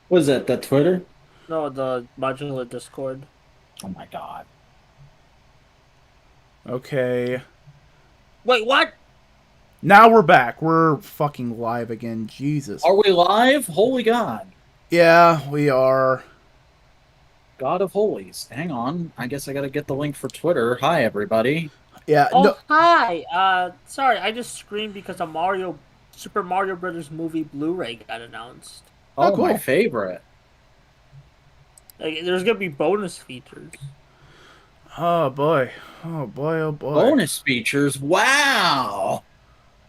What is that? That Twitter? No, the modular Discord. Oh my god. Okay. Wait, what? Now we're back. We're fucking live again. Jesus. Are we live? Holy God. Yeah, we are. God of Holies. Hang on. I guess I gotta get the link for Twitter. Hi, everybody. Yeah, no. Oh, hi. Sorry, I just screamed because a Super Mario Brothers movie Blu-ray got announced. Oh, Oh, my cool. favorite. Like, there's gonna be bonus features. Oh, boy. Oh, boy, oh, boy. Bonus features. Wow.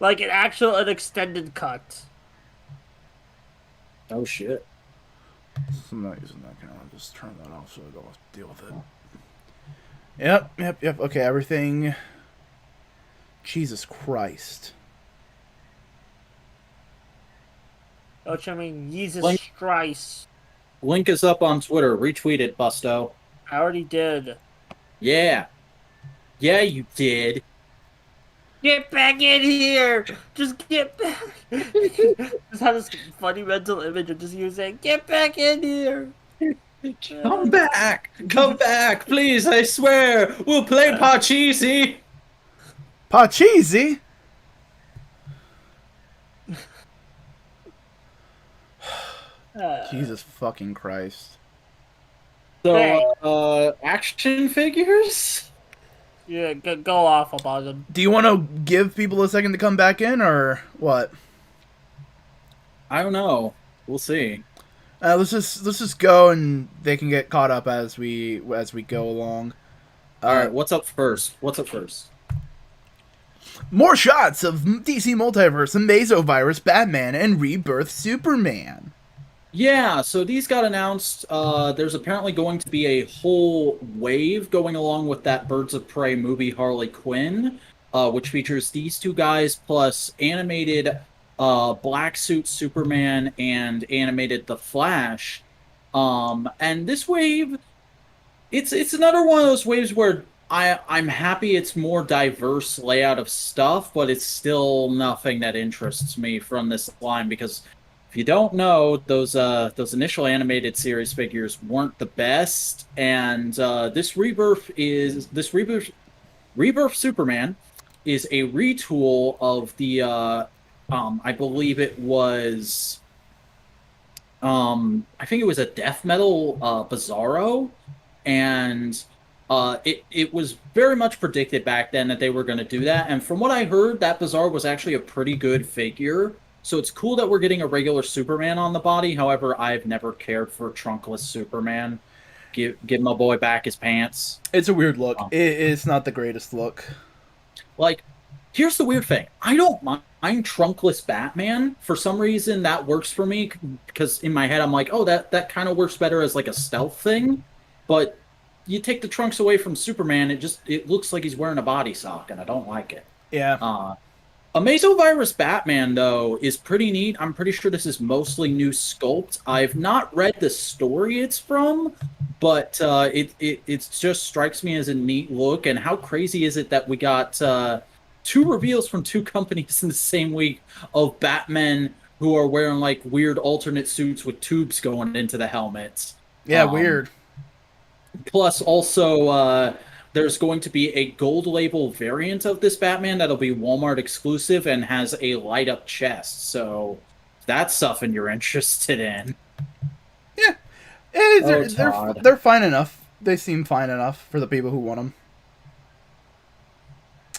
Like an extended cut. Oh, shit. I'm not using that camera. I'll just turn that off so I don't have to deal with it. Yep. Okay, everything. Jesus Christ. Which I mean, Jesus Link, Christ. link is up on Twitter. Retweet it, Busto. I already did. Yeah. Yeah, you did. Get back in here! Just get back! Just had this funny mental image of just you saying, "Get back in here!" Come back. Come back. Please, I swear. We'll play Parcheesi. Pacheesi? Jesus fucking Christ. Hey, So, action figures? yeah, go off about him. Do you want to give people a second to come back in, or what? I don't know. We'll see. Let's just go, and they can get caught up as we go along. All right, what's up first? What's up first? More shots of DC Multiverse, Amazo Virus, Batman, and Rebirth Superman. Yeah, so these got announced. There's apparently going to be a whole wave going along with that Birds of Prey movie Harley Quinn, which features these two guys plus animated Black Suit Superman and animated The Flash. And this wave, it's another one of those waves where I'm happy it's more diverse layout of stuff, but it's still nothing that interests me from this line because if you don't know, those initial animated series figures weren't the best, and Rebirth Superman is a retool of the I believe it was I think it was a death metal Bizarro, and it was very much predicted back then that they were going to do that. And from what I heard, that Bizarro was actually a pretty good figure. So it's cool that we're getting a regular Superman on the body. However, I've never cared for trunkless Superman. Give my boy back his pants. It's a weird look. Um, It's not the greatest look. like, here's the weird thing. I don't mind trunkless Batman. For some reason, that works for me because in my head, I'm like, oh, that kind of works better as like a stealth thing. But you take the trunks away from Superman, it looks like he's wearing a body sock, and I don't like it. Yeah. Amazo Virus Batman, though, is pretty neat. I'm pretty sure this is mostly new sculpt. I've not read the story it's from, but it just strikes me as a neat look. And how crazy is it that we got two reveals from two companies in the same week of Batmen who are wearing like weird alternate suits with tubes going into the helmets? Yeah, weird. Plus, also, there's going to be a gold label variant of this Batman that'll be Walmart exclusive and has a light up chest. So that's something you're interested in. Yeah. Oh, They're fine enough. They seem fine enough for the people who want them.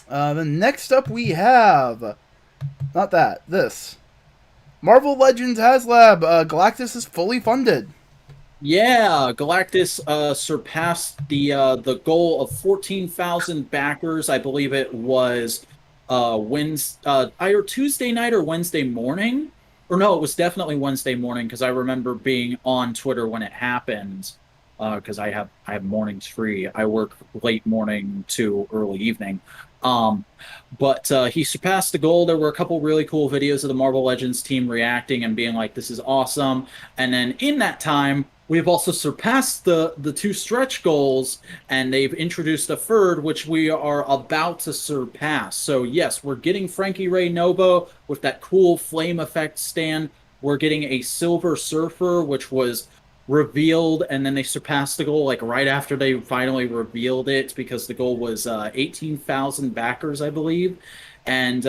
Then next up we have, not that, this. Marvel Legends Haslab, Galactus is fully funded. Yeah, Galactus surpassed the goal of 14,000 backers. I believe it was either Tuesday night or Wednesday morning. Or no, it was definitely Wednesday morning because I remember being on Twitter when it happened. Because I have mornings free. I work late morning to early evening. Um, but he surpassed the goal. There were a couple really cool videos of the Marvel Legends team reacting and being like, "This is awesome." And then in that time, we've also surpassed the two stretch goals, and they've introduced a third, which we are about to surpass. So yes, we're getting Frankie Ray Novo with that cool flame effect stand. we're getting a Silver Surfer, which was revealed, and then they surpassed the goal like right after they finally revealed it because the goal was 18,000 backers, I believe, and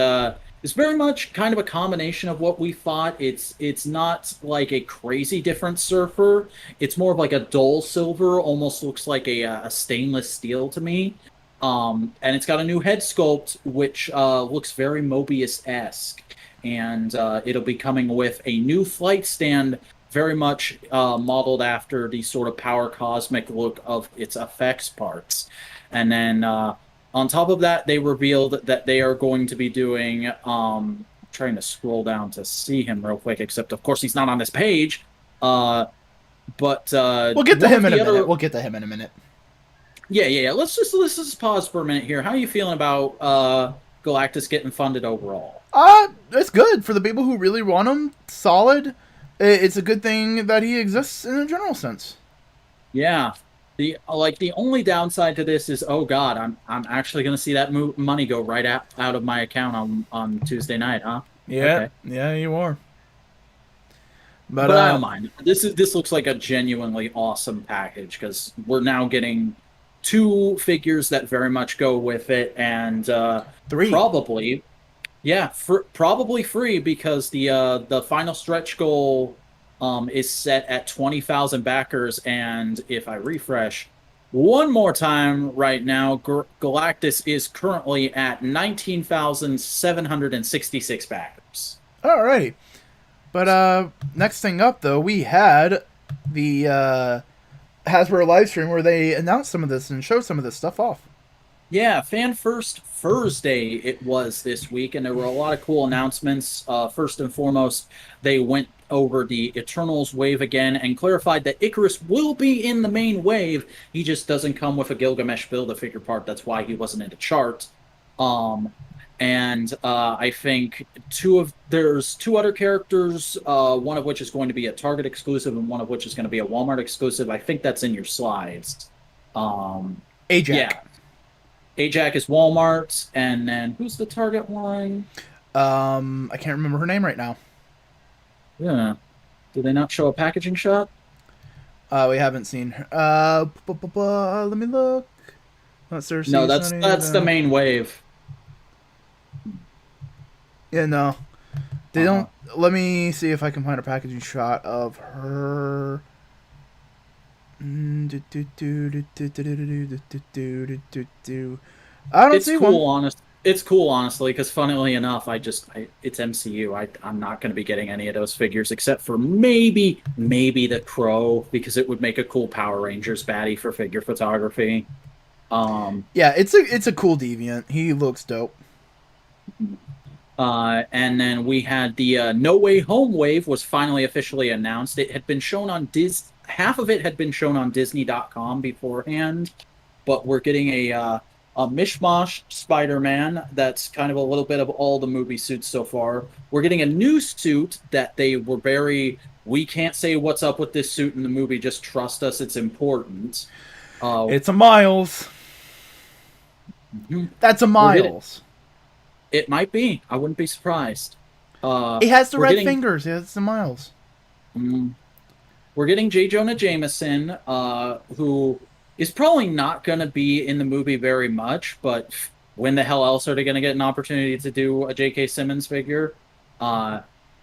it's very much kind of a combination of what we thought. It's not like a crazy different surfer. It's more of like a dull silver, almost looks like a stainless steel to me. And it's got a new head sculpt, which looks very Mobius-esque. And it'll be coming with a new flight stand, very much modeled after the sort of power cosmic look of its effects parts. And then on top of that, they revealed that they are going to be doing... I'm trying to scroll down to see him real quick, except of course he's not on this page. But we'll get to him in a minute. We'll get to him in a minute. Yeah. Let's just pause for a minute here. How are you feeling about Galactus getting funded overall? It's good for the people who really want him. Solid. It's a good thing that he exists in a general sense. Yeah. The only downside to this is, oh god, I'm actually going to see that money go right out of my account on Tuesday night, huh? Yeah. Okay. Yeah, you are. But I don't mind. This looks like a genuinely awesome package because we're now getting 2 figures that very much go with it, and 3 probably, yeah, probably free because the final stretch goal is set at 20,000 backers, and if I refresh one more time right now, Galactus is currently at 19,766 backers. Alrighty. But next thing up, though, we had the Hasbro Livestream where they announced some of this and showed some of this stuff off. Yeah, Fan First Thursday it was this week, and there were a lot of cool announcements. First and foremost, they went over the Eternals wave again and clarified that Icarus will be in the main wave. He just doesn't come with a Gilgamesh Build-A-Figure part. That's why he wasn't in the chart. And I think there's 2 other characters, one of which is going to be a Target exclusive and one of which is going to be a Walmart exclusive. I think that's in your slides. Ajax. Yeah. Ajax is Walmart, and then who's the Target one? I can't remember her name right now. Yeah. Did they not show a packaging shot? We haven't seen her. Let me look. No, that's the main wave. Yeah, no. They don't... Let me see if I can find a packaging shot of her. I don't see one. It's cool, honestly, because funnily enough, it's MCU. I'm not going to be getting any of those figures except for maybe the Crow, because it would make a cool Power Rangers baddie for figure photography. Yeah, it's a cool deviant. He looks dope. And then we had the NoWay Home Wave was finally officially announced. It had been shown on half of it had been shown on Disney.com beforehand, but we're getting a mishmash Spider-Man that's kind of a little bit of all the movie suits so far. We're getting a new suit that they were we can't say what's up with this suit in the movie, just trust us, it's important. It's a Miles. That's a Miles. It might be. I wouldn't be surprised. It has the red fingers. Yeah, it's the Miles. We're getting J. Jonah Jameson, who is probably not going to be in the movie very much, but when the hell else are they going to get an opportunity to do a J.K. Simmons figure?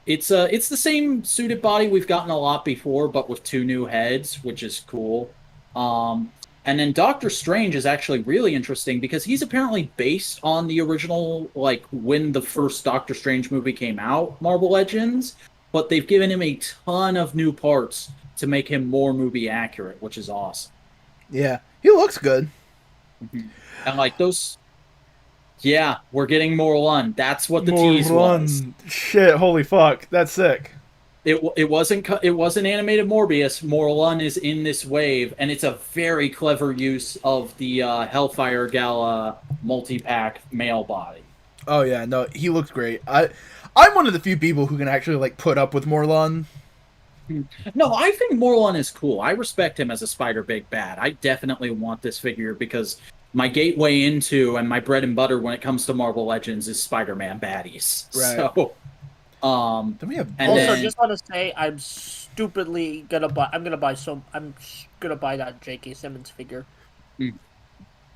It's the same suited body we've gotten a lot before, but with 2 new heads, which is cool. And then Doctor Strange is actually really interesting because he's apparently based on the original, like, when the first Doctor Strange movie came out, Marvel Legends, but they've given him a ton of new parts to make him more movie accurate, which is awesome. Yeah, he looks good. And, like, those... Yeah, we're getting Morlun. That's what the tease was. Shit, holy fuck. That's sick. It wasn't animated Morbius. Morlun is in this wave, and it's a very clever use of the Hellfire Gala multi-pack male body. Oh yeah, no, he looks great. I'm one of the few people who can actually like put up with Morlun. No, I think Morlun is cool. I respect him as a Spider Big Bad. I definitely want this figure because my gateway into and my bread and butter when it comes to Marvel Legends is Spider-Man baddies. Right. So, Then we have And also, then- just want to say, I'm gonna buy that J.K. Simmons figure.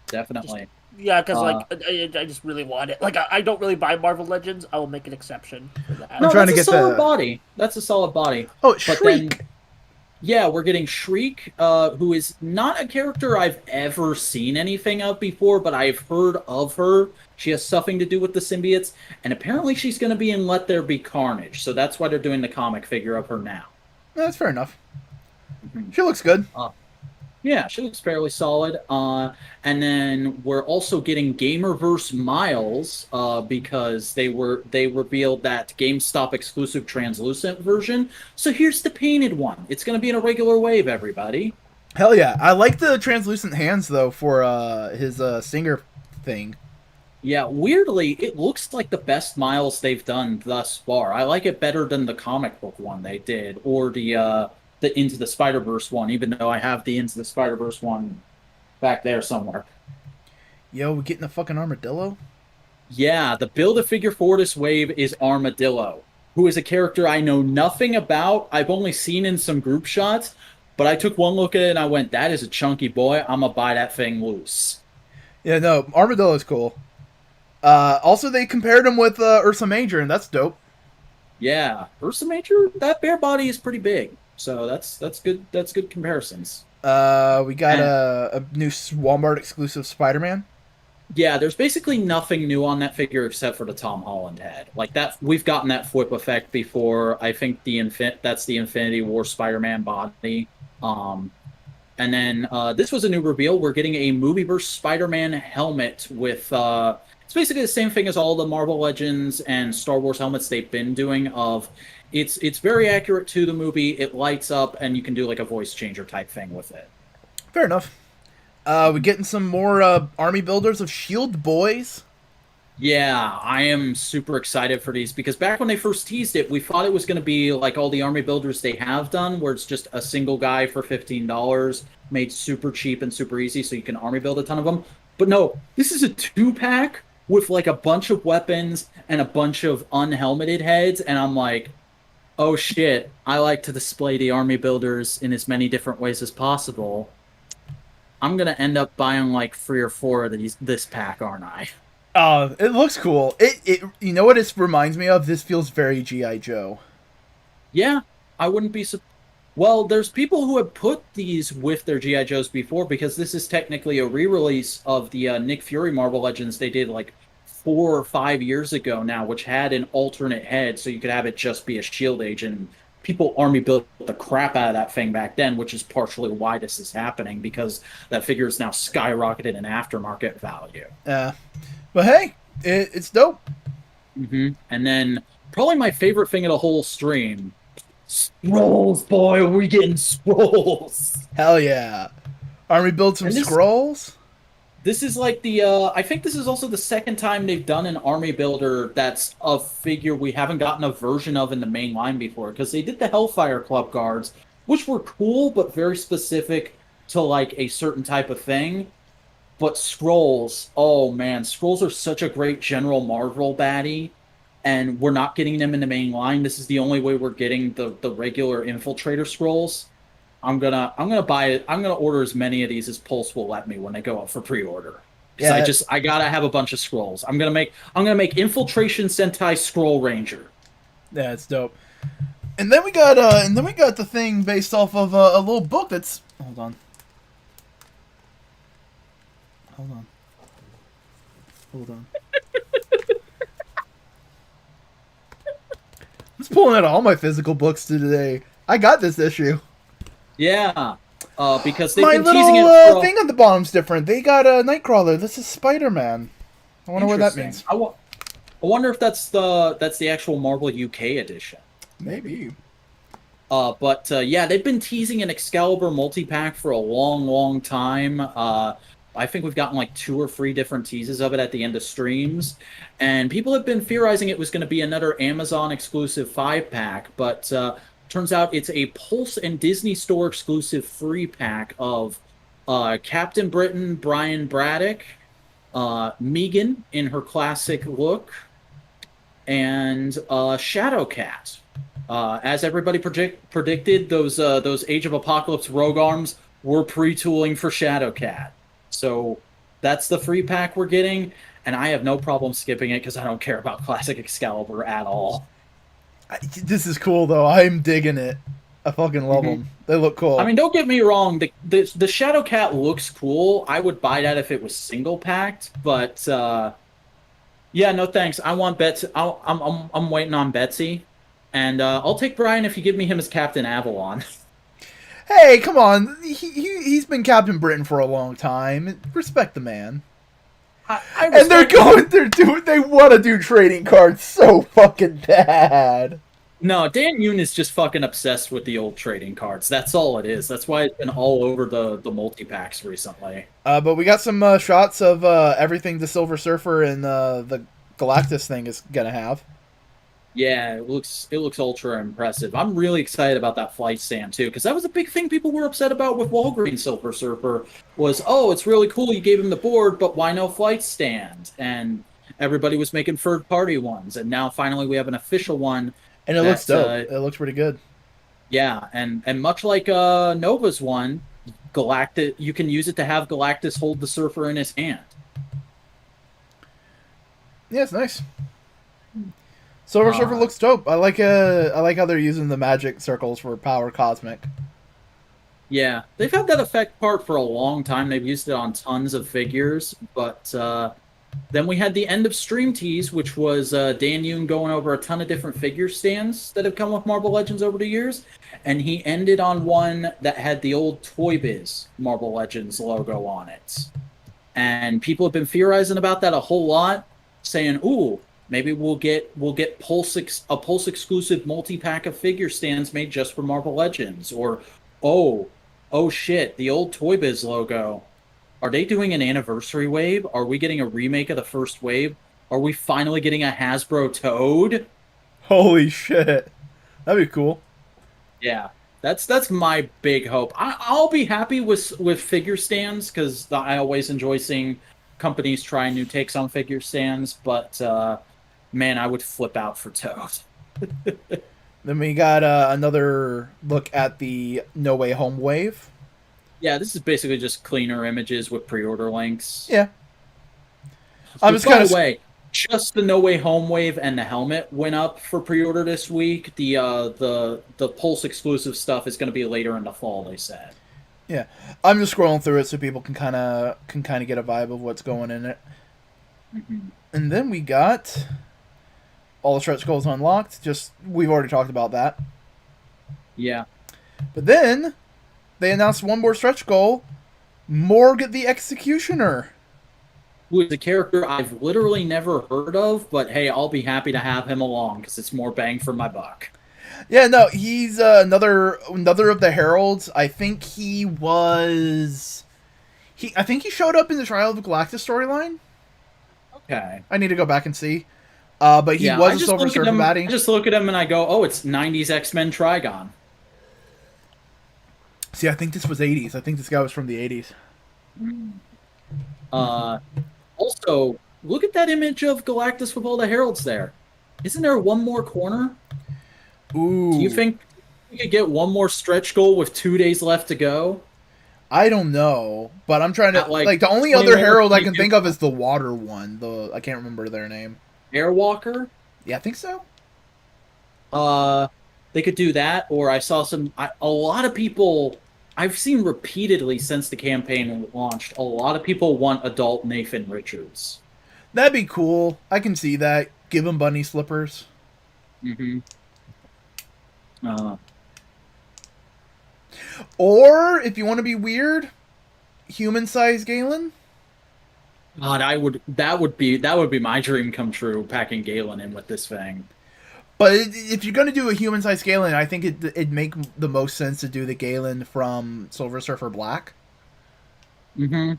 Definitely. Yeah, because I just really want it. Like I don't really buy Marvel Legends. I will make an exception for that. No, trying to that's a get solid the- body. That's a solid body. Oh, But Shriek. then, yeah, we're getting Shriek, who is not a character I've ever seen anything of before, but I've heard of her. She has something to do with the symbiotes, and apparently she's going to be in Let There Be Carnage, so that's why they're doing the comic figure of her now. That's fair enough. Mhm. She looks good. Yeah, she looks fairly solid. And then we're also getting Gamerverse Miles because they revealed that GameStop exclusive translucent version. So here's the painted one. It's going to be in a regular wave, everybody. Hell yeah. I like the translucent hands, though, for his Singer thing. Yeah, weirdly, it looks like the best Miles they've done thus far. I like it better than the comic book one they did, or the Into the Spider-Verse one, even though I have the Into the Spider-Verse one back there somewhere. Yo, we getting a fucking armadillo? Yeah, the Build-A-Figure for this wave is Armadillo, who is a character I know nothing about. I've only seen in some group shots, but I took one look at it and I went, that is a chunky boy. I'm gonna buy that thing loose. Yeah, no, armadillo's cool. Also, they compared him with Ursa Major, and that's dope. Yeah, Ursa Major, that bear body is pretty big. So that's good. That's good comparisons. We got a new Walmart exclusive Spider-Man. Yeah, there's basically nothing new on that figure except for the Tom Holland head. Like that, we've gotten that flip effect before. I think that's the Infinity War Spider-Man body. And then this was a new reveal. We're getting a Movieverse Spider-Man helmet with. It's basically the same thing as all the Marvel Legends and Star Wars helmets they've been doing. It's very accurate to the movie. It lights up, and you can do like a voice changer type thing with it. Fair enough. We're getting some more army builders of Shield Boys. Yeah, I am super excited for these because back when they first teased it, we thought it was going to be like all the army builders they have done, where it's just a single guy for $15, made super cheap and super easy, so you can army build a ton of them. But no, this is a 2-pack with like a bunch of weapons and a bunch of unhelmeted heads, and I'm like, oh shit, I like to display the army builders in as many different ways as possible. I'm gonna end up buying like 3 or 4 of this pack, aren't I? It looks cool. It you know what it reminds me of? This feels very G.I. Joe. Yeah, I wouldn't be well, there's people who have put these with their G.I. Joes before because this is technically a re-release of the Nick Fury Marvel Legends they did like 4 or 5 years ago now, which had an alternate head so you could have it just be a shield agent. People army built the crap out of that thing back then, which is partially why this is happening because that figure is now skyrocketed in aftermarket value. But hey, it's dope. And then probably my favorite thing of the whole stream, Scrolls, boy, we getting Scrolls. Hell yeah. Army build some Scrolls? This is like the, I think this is also the second time they've done an army builder that's a figure we haven't gotten a version of in the main line before, because they did the Hellfire Club guards, which were cool, but very specific to like a certain type of thing. But Scrolls, oh man, Scrolls are such a great General Marvel baddie, and we're not getting them in the main line. This is the only way we're getting the regular Infiltrator Scrolls. I'm gonna buy it. I'm gonna order as many of these as Pulse will let me when they go up for pre-order. Because I gotta have a bunch of Scrolls. I'm gonna make Infiltration Sentai Scroll Ranger. Yeah, it's dope. And then we got the thing based off of a little book that's hold on. I'm just pulling out all my physical books today. I got this issue. Yeah, because they've my been little teasing it for thing on the bottom's different. They got a Nightcrawler. This is Spider-Man. I wonder what that means. I wonder if that's the actual Marvel UK edition. Maybe. But yeah, they've been teasing an Excalibur multi-pack for a long time. I think we've gotten like 2 or 3 different teases of it at the end of streams. And people have been theorizing it was going to be another Amazon exclusive 5-pack, but turns out it's a Pulse and Disney Store exclusive 3-pack of Captain Britain, Brian Braddock, Megan in her classic look, and Shadowcat. As everybody predicted, those Age of Apocalypse Rogue Arms were pre-tooling for Shadowcat. So that's the free pack we're getting, and I have no problem skipping it because I don't care about Classic Excalibur at all. This is cool, though. I'm digging it. I fucking love them. They look cool. I mean, don't get me wrong. The Shadowcat looks cool. I would buy that if it was single packed, but yeah, no thanks. I want Betsy. I'm waiting on Betsy, and I'll take Brian if you give me him as Captain Avalon. Hey, come on. He's been Captain Britain for a long time. Respect the man. And they want to do trading cards so fucking bad. No, Dan Yoon is just fucking obsessed with the old trading cards. That's all it is. That's why it's been all over the multi-packs recently. But we got some shots of everything the Silver Surfer and the Galactus thing is gonna have. Yeah, it looks ultra impressive. I'm really excited about that flight stand too, because that was a big thing people were upset about with Walgreens Silver Surfer was, oh, it's really cool you gave him the board, but why no flight stand? And everybody was making third-party ones, and now finally we have an official one. And it looks dope. It looks pretty good. Yeah, and much like Nova's one, Galactus, you can use it to have Galactus hold the Surfer in his hand. Yeah, it's nice. Silver Surfer looks dope. I like how they're using the magic circles for power cosmic. Yeah, they've had that effect part for a long time. They've used it on tons of figures, but then we had the end of stream tease, which was Dan Yoon going over a ton of different figure stands that have come with Marvel Legends over the years, and he ended on one that had the old Toy Biz Marvel Legends logo on it. And people have been theorizing about that a whole lot, saying, ooh, maybe we'll get a Pulse exclusive multi-pack of figure stands made just for Marvel Legends. Or, oh shit, the old Toy Biz logo. Are they doing an anniversary wave? Are we getting a remake of the first wave? Are we finally getting a Hasbro Toad? Holy shit. That'd be cool. Yeah, that's my big hope. I'll be happy with figure stands, because I always enjoy seeing companies try new takes on figure stands, but man, I would flip out for Toad. Then we got another look at the NoWay Home Wave. Yeah, this is basically just cleaner images with pre-order links. Yeah. By the way, just the NoWay Home Wave and the helmet went up for pre-order this week. The Pulse exclusive stuff is going to be later in the fall, they said. Yeah, I'm just scrolling through it so people can kind of get a vibe of what's going in it. Mm-hmm. And then we got all the stretch goals unlocked. We've already talked about that. Yeah. But then they announced one more stretch goal, Morg the Executioner. Who is a character I've literally never heard of, but hey, I'll be happy to have him along because it's more bang for my buck. Yeah, no, he's another of the Heralds. I think he was... I think he showed up in the Trial of the Galactus storyline. Okay. I need to go back and see. But he was a Silver Surfer baddie. I just look at him and I go, oh, it's 90s X-Men Trigon. See, I think this was 80s. I think this guy was from the 80s. Also, look at that image of Galactus with all the Heralds there. Isn't there one more corner? Ooh. Do you think we could get one more stretch goal with 2 days left to go? I don't know, but I'm trying to... Like the only other Herald I can think of is the water one. I can't remember their name. Airwalker? Yeah, I think so. They could do that, or I saw a lot of people... I've seen repeatedly since the campaign launched, a lot of people want adult Nathan Richards. That'd be cool. I can see that. Give him bunny slippers. Mm-hmm. Or, if you want to be weird, human-sized Galen. God, that would be my dream come true, packing Galen in with this thing. But if you're going to do a human-sized Galen, I think it'd make the most sense to do the Galen from Silver Surfer Black. Mm-hmm.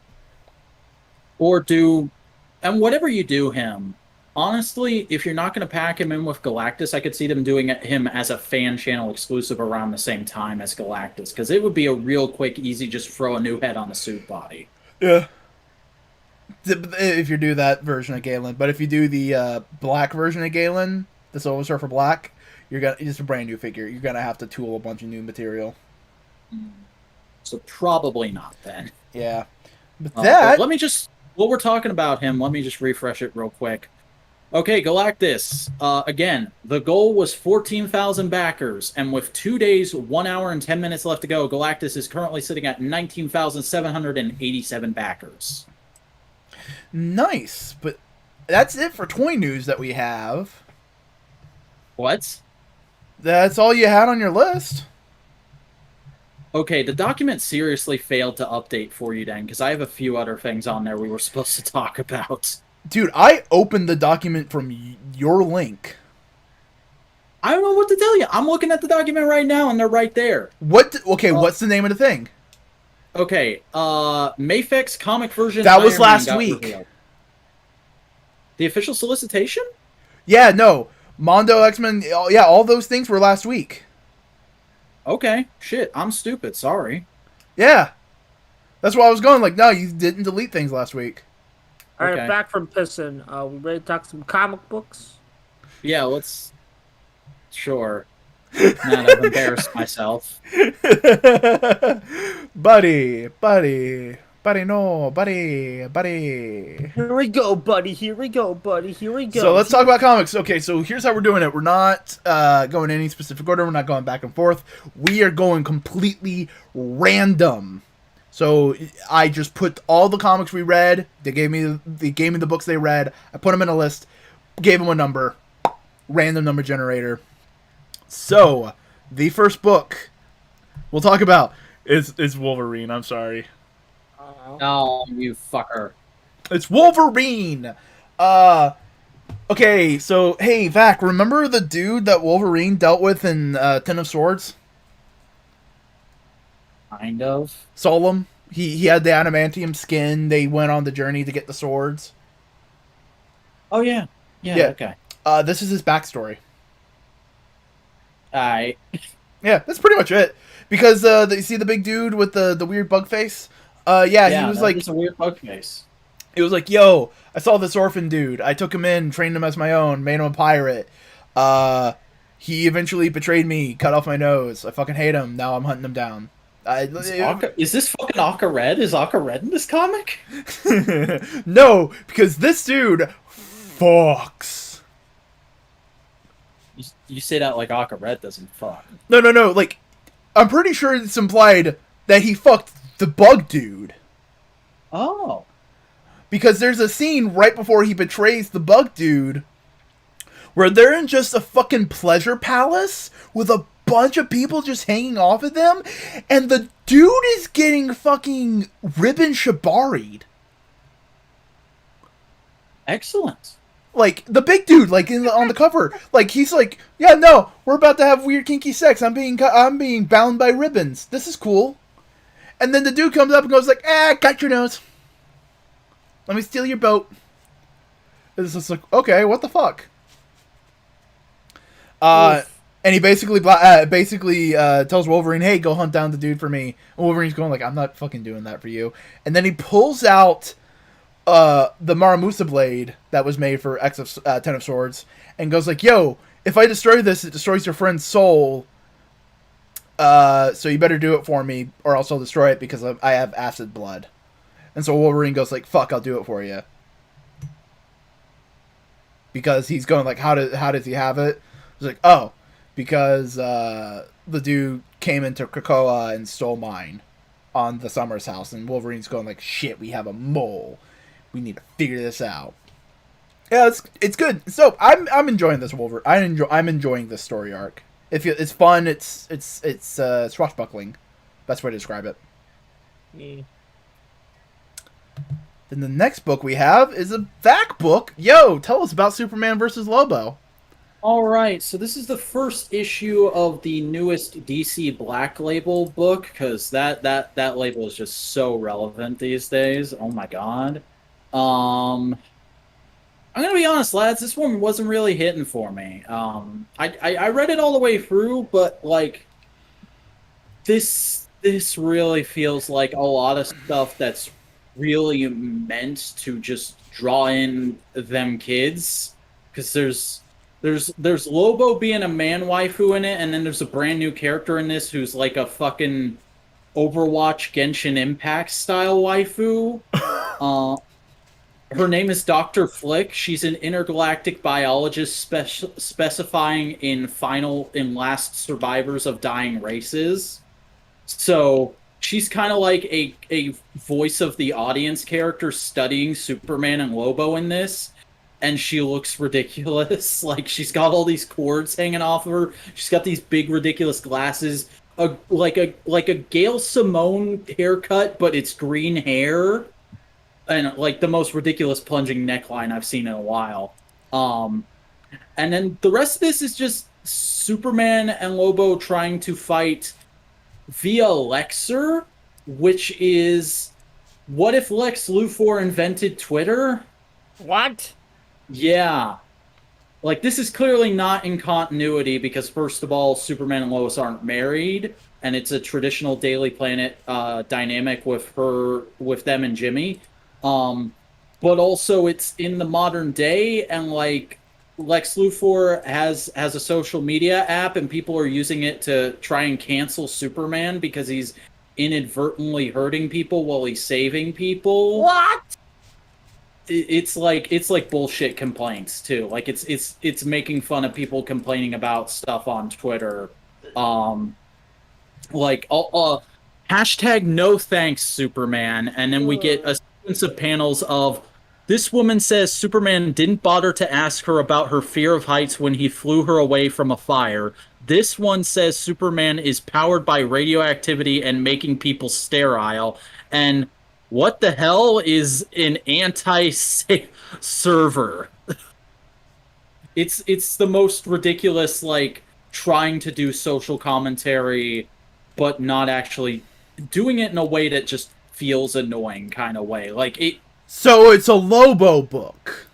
And whatever you do him, honestly, if you're not going to pack him in with Galactus, I could see them doing him as a fan channel exclusive around the same time as Galactus, because it would be a real quick, easy, just throw a new head on the suit body. Yeah. if you do that version of Galen. But if you do the black version of Galen, the Silver Surfer Black, it's a brand new figure. You're gonna have to tool a bunch of new material. So probably not then. Yeah, but But let me just, while we're talking about him, let me just refresh it real quick. Okay, Galactus. Again, the goal was 14,000 backers, and with 2 days, 1 hour, and 10 minutes left to go, Galactus is currently sitting at 19,787 backers. Nice, but that's it for toy news that we have. What? That's all you had on your list? Okay, the document seriously failed to update for you then, because I have a few other things on there we were supposed to talk about. Dude, I opened the document from your link. I don't know what to tell you. I'm looking at the document right now, and they're right there. What's the name of the thing? Okay, Mafex comic version. That was Iron Man last got week. revealed. The official solicitation? Yeah, no. Mondo, X-Men, yeah, all those things were last week. Okay, shit, I'm stupid, sorry. Yeah. That's why I was going, like, no, you didn't delete things last week. Alright, Okay. back from pissing. We ready to talk some comic books? Yeah, let's... Sure. Now I've embarrassed myself. Buddy, no, buddy. Here we go, buddy. Here we go, buddy. Here we go. So let's talk about comics. Okay, so here's how we're doing it. We're not going in any specific order. We're not going back and forth. We are going completely random. So I just put all the comics we read. They gave me the books they read. I put them in a list, gave them a number, random number generator. So the first book we'll talk about is Wolverine. I'm sorry. Oh, you fucker. It's Wolverine. Okay, so hey Vac, remember the dude that Wolverine dealt with in Ten of Swords? Kind of. Solom. He had the adamantium skin. They went on the journey to get the swords. Oh, yeah. Yeah, okay. This is his backstory. Alright. Yeah, that's pretty much it. Because you see the big dude with the weird bug face? He was like, it's a weird bug face. it was like, yo, I saw this orphan dude. I took him in, trained him as my own, made him a pirate. He eventually betrayed me, cut off my nose. I fucking hate him. Now I'm hunting him down. Is this fucking Akka Red? Is Akka Red in this comic? No, because this dude fucks. You say that like Akka Red doesn't fuck. No. Like, I'm pretty sure it's implied that he fucked the bug dude. Oh. Because there's a scene right before he betrays the bug dude where they're in just a fucking pleasure palace with a bunch of people just hanging off of them, and the dude is getting fucking ribbon shibari'd. Excellent. Like, the big dude, like, on the cover. Like, he's like, yeah, no, we're about to have weird kinky sex. I'm being bound by ribbons. This is cool. And then the dude comes up and goes like, cut your nose. Let me steal your boat. It's just like, okay, what the fuck? And he basically tells Wolverine, hey, go hunt down the dude for me. And Wolverine's going like, I'm not fucking doing that for you. And then he pulls out the Maramusa blade that was made for Ten of Swords and goes like, yo, if I destroy this, it destroys your friend's soul. So you better do it for me or else I'll destroy it because I have acid blood. And so Wolverine goes like, fuck, I'll do it for you. Because he's going like, how does he have it? He's like, oh, because the dude came into Krakoa and stole mine on the Summers house. And Wolverine's going like, shit, we have a mole. We need to figure this out. Yeah, it's good. So I'm enjoying this Wolverine. I'm enjoying this story arc. It's fun. It's swashbuckling. Best way to describe it. Yeah. Then the next book we have is a back book. Yo, tell us about Superman versus Lobo. All right, so this is the first issue of the newest DC Black Label book, because that label is just so relevant these days. Oh my god. I'm gonna be honest, lads. This one wasn't really hitting for me. I read it all the way through, but like this really feels like a lot of stuff that's really meant to just draw in them kids, because there's Lobo being a man waifu in it, and then there's a brand new character in this who's like a fucking Overwatch Genshin Impact style waifu. Her name is Dr. Flick. She's an intergalactic biologist specifying in last survivors of dying races. So she's kind of like a voice of the audience character studying Superman and Lobo in this. And she looks ridiculous. Like, she's got all these cords hanging off of her. She's got these big ridiculous glasses. Like a Gail Simone haircut, but it's green hair. And like the most ridiculous plunging neckline I've seen in a while. And then the rest of this is just Superman and Lobo trying to fight via Lexer, which is, what if Lex Luthor invented Twitter? What? Yeah. Like, this is clearly not in continuity because, first of all, Superman and Lois aren't married, and it's a traditional Daily Planet dynamic with them and Jimmy. But also it's in the modern day, and like Lex Luthor has a social media app, and people are using it to try and cancel Superman because he's inadvertently hurting people while he's saving people. What? It's like bullshit complaints too. Like it's making fun of people complaining about stuff on Twitter. Like hashtag no thanks Superman, and then we get a sequence of panels of this woman says Superman didn't bother to ask her about her fear of heights when he flew her away from a fire. This one says Superman is powered by radioactivity and making people sterile. And what the hell is an anti-server? It's the most ridiculous, like, trying to do social commentary, but not actually doing it in a way that just feels annoying kind of way. Like, it... So it's a Lobo book.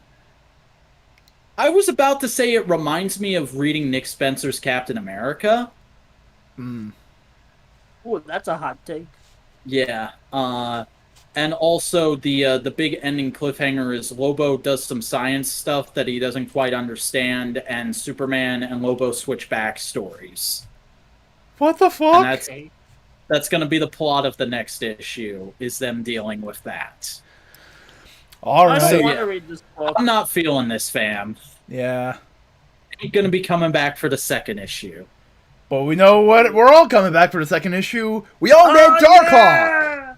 I was about to say it reminds me of reading Nick Spencer's Captain America. Mm. Ooh, that's a hot take. Yeah. And also the big ending cliffhanger is Lobo does some science stuff that he doesn't quite understand, and Superman and Lobo switch backstories. What the fuck? And that's going to be the plot of the next issue, is them dealing with that. All right. I don't want to read this book. I'm not feeling this, fam. Yeah. I'm going to be coming back for the second issue. But we know what we're all coming back for the second issue. We all read Darkhawk.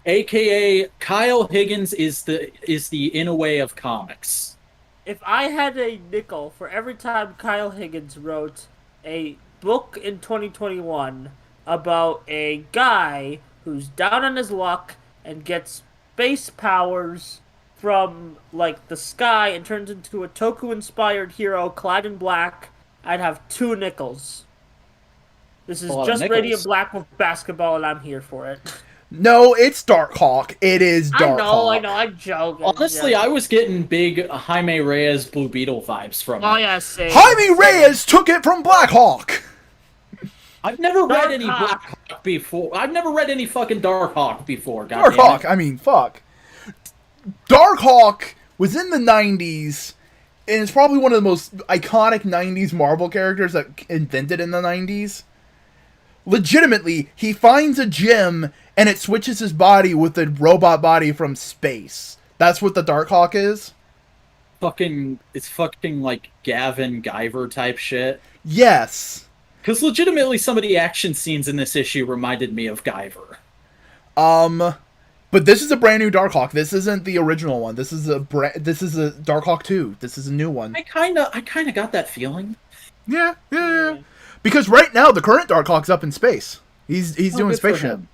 AKA Kyle Higgins is the NoWay of comics. If I had a nickel for every time Kyle Higgins wrote a book in 2021 about a guy who's down on his luck and gets space powers from, like, the sky and turns into a Toku-inspired hero clad in black, I'd have 2 nickels. This is just Radiant Black with basketball, and I'm here for it. No, it's Darkhawk. It is Darkhawk. I know, I'm joking. Honestly, yeah. I was getting big Jaime Reyes Blue Beetle vibes from Oh, it. yeah, same. Jaime Reyes took it from Blackhawk. I've never read any Darkhawk. Blackhawk before. I've never read any fucking Darkhawk before. Goddamn Darkhawk, it. I mean, fuck. Darkhawk was in the 90s, and it's probably one of the most iconic 90s Marvel characters that invented in the 90s. Legitimately, he finds a gym, and it switches his body with a robot body from space. That's what the Darkhawk is? It's fucking like Gavin Guyver type shit. Yes. Because legitimately, some of the action scenes in this issue reminded me of Guyver. But this is a brand new Darkhawk. This isn't the original one. This is a Darkhawk 2. This is a new one. I kind of got that feeling. Yeah. Because right now the current Darkhawk's up in space. He's doing good for spaceship. him.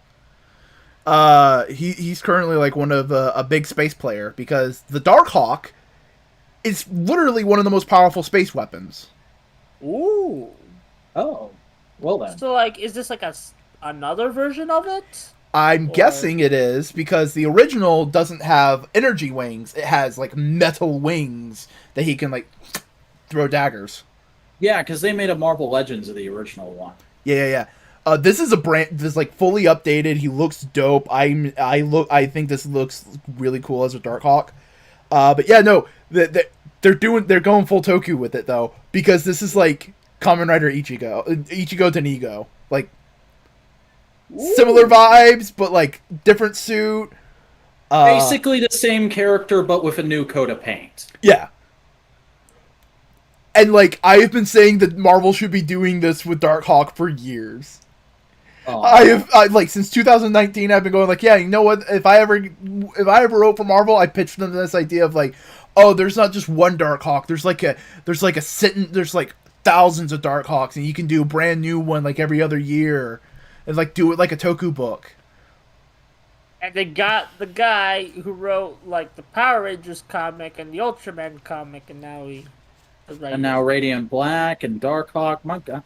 He's currently like one of a big space player because the Darkhawk is literally one of the most powerful space weapons. Ooh. Oh, well then. So, like, is this like another version of it? I'm guessing it is because the original doesn't have energy wings. It has like metal wings that he can like throw daggers. Yeah, because they made a Marvel Legends of the original one. Yeah. This is like fully updated. He looks dope. I think this looks really cool as a Darkhawk. But yeah, no, they're going full Toku with it though, because this is like Kamen Rider Ichigo to Nigo, like similar vibes, but like different suit. Basically the same character, but with a new coat of paint. Yeah. And like I've been saying that Marvel should be doing this with Darkhawk for years. I like since 2019 I've been going like, yeah, you know what, if I ever wrote for Marvel, I pitched them this idea of like, oh, there's not just one Darkhawk, there's like thousands of Darkhawks, and you can do a brand new one like every other year and like do it like a Toku book. And they got the guy who wrote like the Power Rangers comic and the Ultraman comic, and now and now Radiant Black and Darkhawk. My God,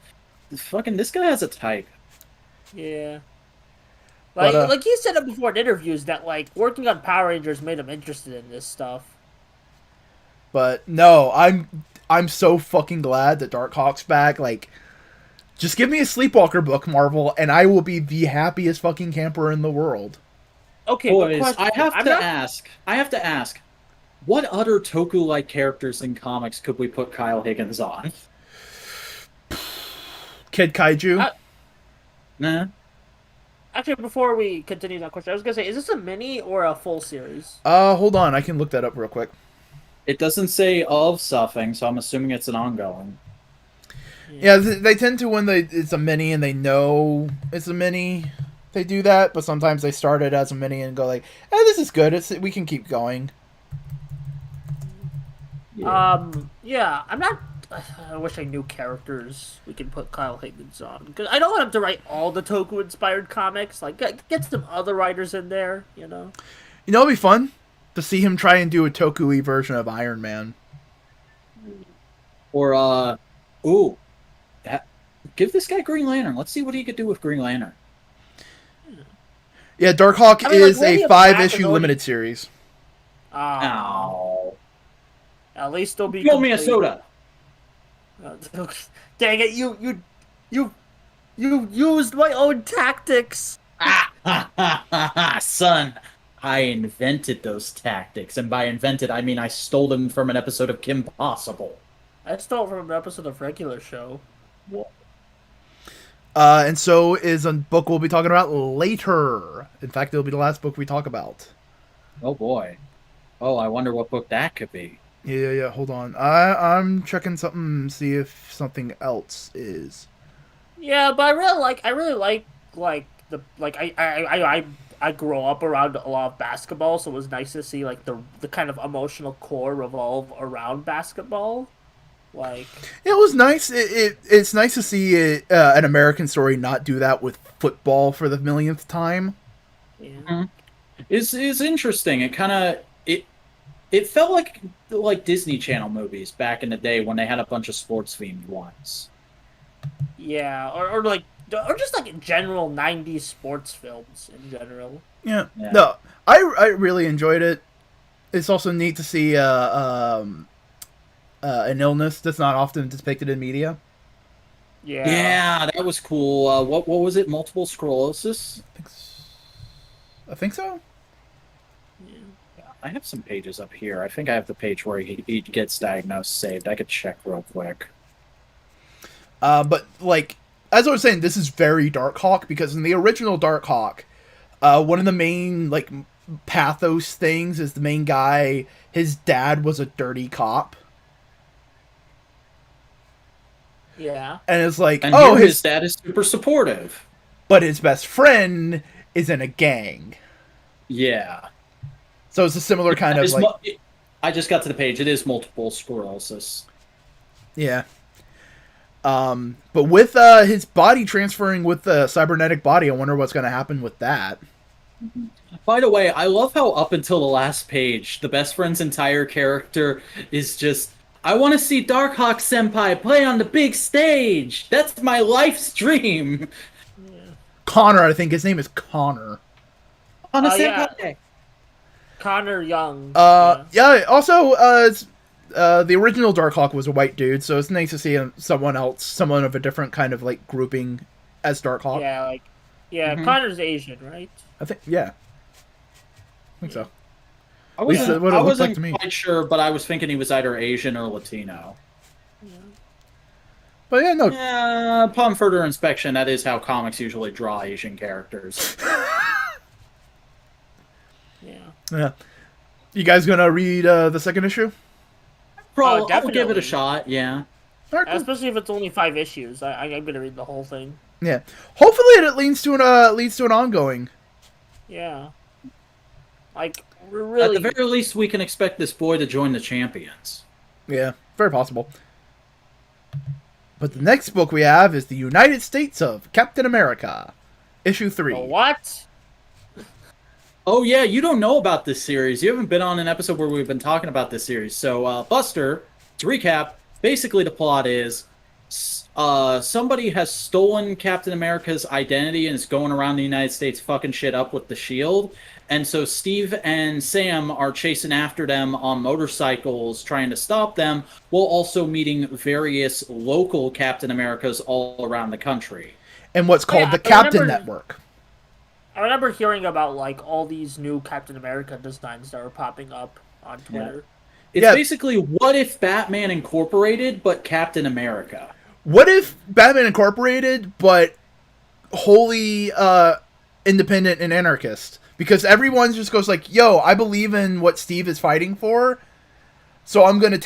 this guy has a type. Yeah. Like he said it before in interviews that like working on Power Rangers made him interested in this stuff. But no, I'm so fucking glad that Darkhawk's back. Like, just give me a Sleepwalker book, Marvel, and I will be the happiest fucking camper in the world. Okay, boys, I have to ask, what other Toku-like characters in comics could we put Kyle Higgins on? Kid Kaiju? Nah. Actually, before we continue that question, I was gonna say, is this a mini or a full series? Hold on, I can look that up real quick. It doesn't say of something, so I'm assuming it's an ongoing. Yeah, they tend to, when it's a mini and they know it's a mini, they do that, but sometimes they start it as a mini and go like, this is good, we can keep going. Yeah, I'm not... I wish I knew characters we can put Kyle Higgins on, because I don't want him to write all the Toku-inspired comics. Like, get some other writers in there, you know? You know what'd be fun? To see him try and do a Toku-y version of Iron Man. Or, give this guy Green Lantern. Let's see what he could do with Green Lantern. Yeah, Darkhawk is a 5-issue limited series. Oh. At least they'll be... Throw me a soda. Dang it! You used my own tactics. Son, I invented those tactics, and by invented I mean I stole them from an episode of Kim Possible. I stole it from an episode of Regular Show. And so is a book we'll be talking about later. In fact, it'll be the last book we talk about. Oh boy. Oh, I wonder what book that could be. Yeah. Hold on. I'm checking something, see if something else is. Yeah, but I really like I grew up around a lot of basketball, so it was nice to see like the kind of emotional core revolve around basketball. Like, it was nice. It's nice to see an American story not do that with football for the millionth time. Yeah. Mm-hmm. It's interesting. It kind of it felt like Disney Channel movies back in the day when they had a bunch of sports themed ones. Yeah, or just like general 90s sports films in general. Yeah. No, I really enjoyed it. It's also neat to see an illness that's not often depicted in media. Yeah, that was cool. What was it? Multiple sclerosis? I think so. I have some pages up here. I think I have the page where he gets diagnosed saved. I could check real quick. But, like, as I was saying, this is very Darkhawk, because in the original Darkhawk, one of the main, like, pathos things is the main guy, his dad was a dirty cop. Yeah. And it's like, and his dad is super supportive. But his best friend is in a gang. Yeah. So it's a similar kind of like... I just got to the page. It is multiple sclerosis. Yeah. But with his body transferring with the cybernetic body, I wonder what's going to happen with that. By the way, I love how up until the last page, the best friend's entire character is just, I want to see Darkhawk Senpai play on the big stage. That's my life's dream. Yeah. Connor, I think his name is Connor. On a Senpai. Yeah. Connor Young. Yeah. Also, the original Darkhawk was a white dude, so it's nice to see someone of a different kind of like grouping as Darkhawk. Yeah, Connor's Asian, right? I think, yeah. I think so. I least wasn't, what it I looked like wasn't to me. quite sure, but I was thinking he was either Asian or Latino. Yeah. But yeah, no. Yeah, upon further inspection, that is how comics usually draw Asian characters. Yeah. You guys gonna read the second issue? I'll give it definitely. a shot, yeah. All right, cool. Especially if it's only 5 issues. I'm gonna read the whole thing. Yeah. Hopefully it leads to an ongoing. Yeah. Like, we're really... At the very least, we can expect this boy to join the champions. Yeah, very possible. But the next book we have is The United States of Captain America, issue 3. The what? Oh, yeah, you don't know about this series. You haven't been on an episode where we've been talking about this series. So, Buster, to recap, basically the plot is somebody has stolen Captain America's identity and is going around the United States fucking shit up with the shield. And so Steve and Sam are chasing after them on motorcycles, trying to stop them, while also meeting various local Captain Americas all around the country. And what's called the Captain Network. I remember hearing about, like, all these new Captain America designs that were popping up on Twitter. Yeah. It's basically what if Batman Incorporated, but Captain America? What if Batman Incorporated, but wholly independent and anarchist? Because everyone just goes like, yo, I believe in what Steve is fighting for, so I'm going to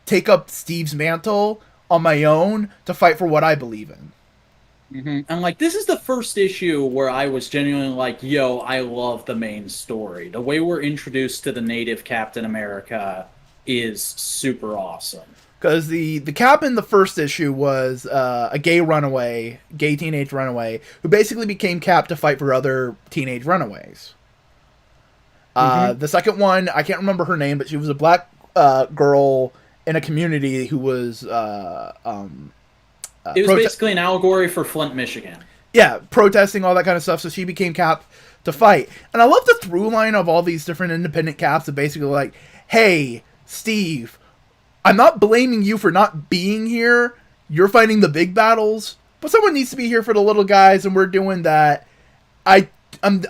take up Steve's mantle on my own to fight for what I believe in. Mm-hmm. And, like, this is the first issue where I was genuinely like, yo, I love the main story. The way we're introduced to the native Captain America is super awesome. Because the Cap in the first issue was a gay teenage runaway, who basically became Cap to fight for other teenage runaways. The second one, I can't remember her name, but she was a black girl in a community who was... it was basically an allegory for Flint, Michigan. Yeah, protesting, all that kind of stuff, so she became Cap to fight. And I love the through line of all these different independent Caps that basically like, hey, Steve... I'm not blaming you for not being here. You're fighting the big battles, but someone needs to be here for the little guys, and we're doing that. I'm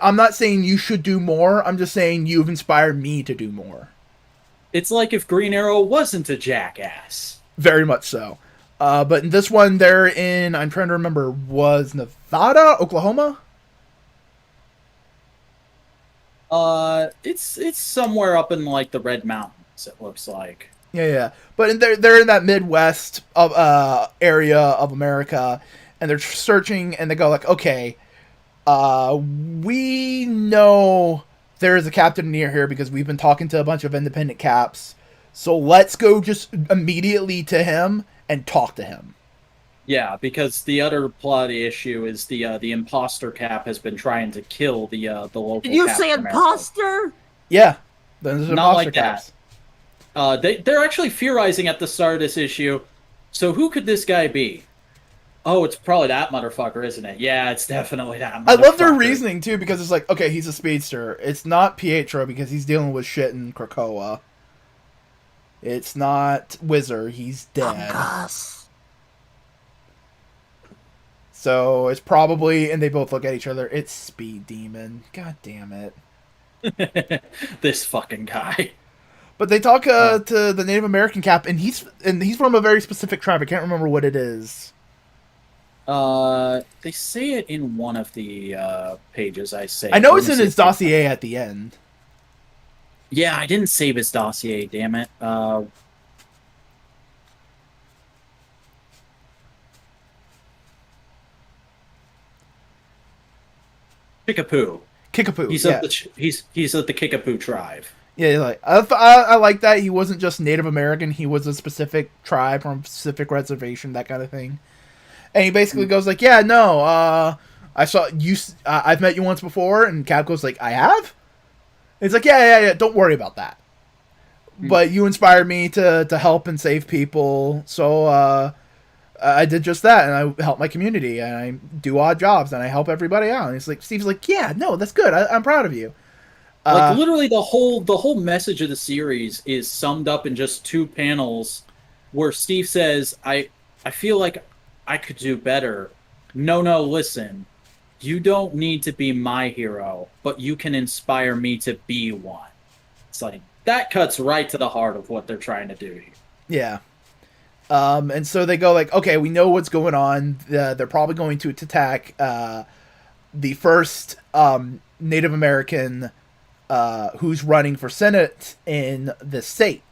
not saying you should do more. I'm just saying you've inspired me to do more. It's like if Green Arrow wasn't a jackass. Very much so. But in this one, they're in, I'm trying to remember, was Nevada, Oklahoma? It's somewhere up in like the Red Mountains. It looks like. Yeah. But they're in that Midwest area of America, and they're searching, and they go like, okay, we know there is a captain near here because we've been talking to a bunch of independent Caps, so let's go just immediately to him and talk to him. Yeah, because the other plot issue is the imposter Cap has been trying to kill the local. Did you Captain say America. imposter? Yeah, there's Not imposter like Caps. that. They're actually theorizing at the start of this issue, so who could this guy be? Oh, it's probably that motherfucker, isn't it? Yeah, it's definitely that motherfucker. I love their reasoning, too, because it's like, okay, he's a speedster. It's not Pietro, because he's dealing with shit in Krakoa. It's not Whizzer, he's dead. So, it's probably, and they both look at each other, it's Speed Demon. God damn it. This fucking guy. But they talk to the Native American Cap, and he's from a very specific tribe. I can't remember what it is. They say it in one of the pages. I know it's in his dossier at the end. Yeah, I didn't save his dossier. Damn it. Kickapoo. He's of the Kickapoo tribe. Yeah, like I like that he wasn't just Native American; he was a specific tribe from a specific reservation, that kind of thing. And he basically goes like, "Yeah, no, I saw you. I've met you once before." And Cap goes like, "I have." And he's like, "Yeah. Don't worry about that. But you inspired me to help and save people, so I did just that, and I help my community, and I do odd jobs, and I help everybody out." And he's like, Steve's like, "Yeah, no, that's good. I'm proud of you." Like literally the whole message of the series is summed up in just 2 panels where Steve says, I feel like I could do better. no, listen. You don't need to be my hero, but you can inspire me to be one. It's like, that cuts right to the heart of what they're trying to do here. Yeah. And so they go like, okay, we know what's going on. They're probably going to attack the first Native American who's running for Senate in the state.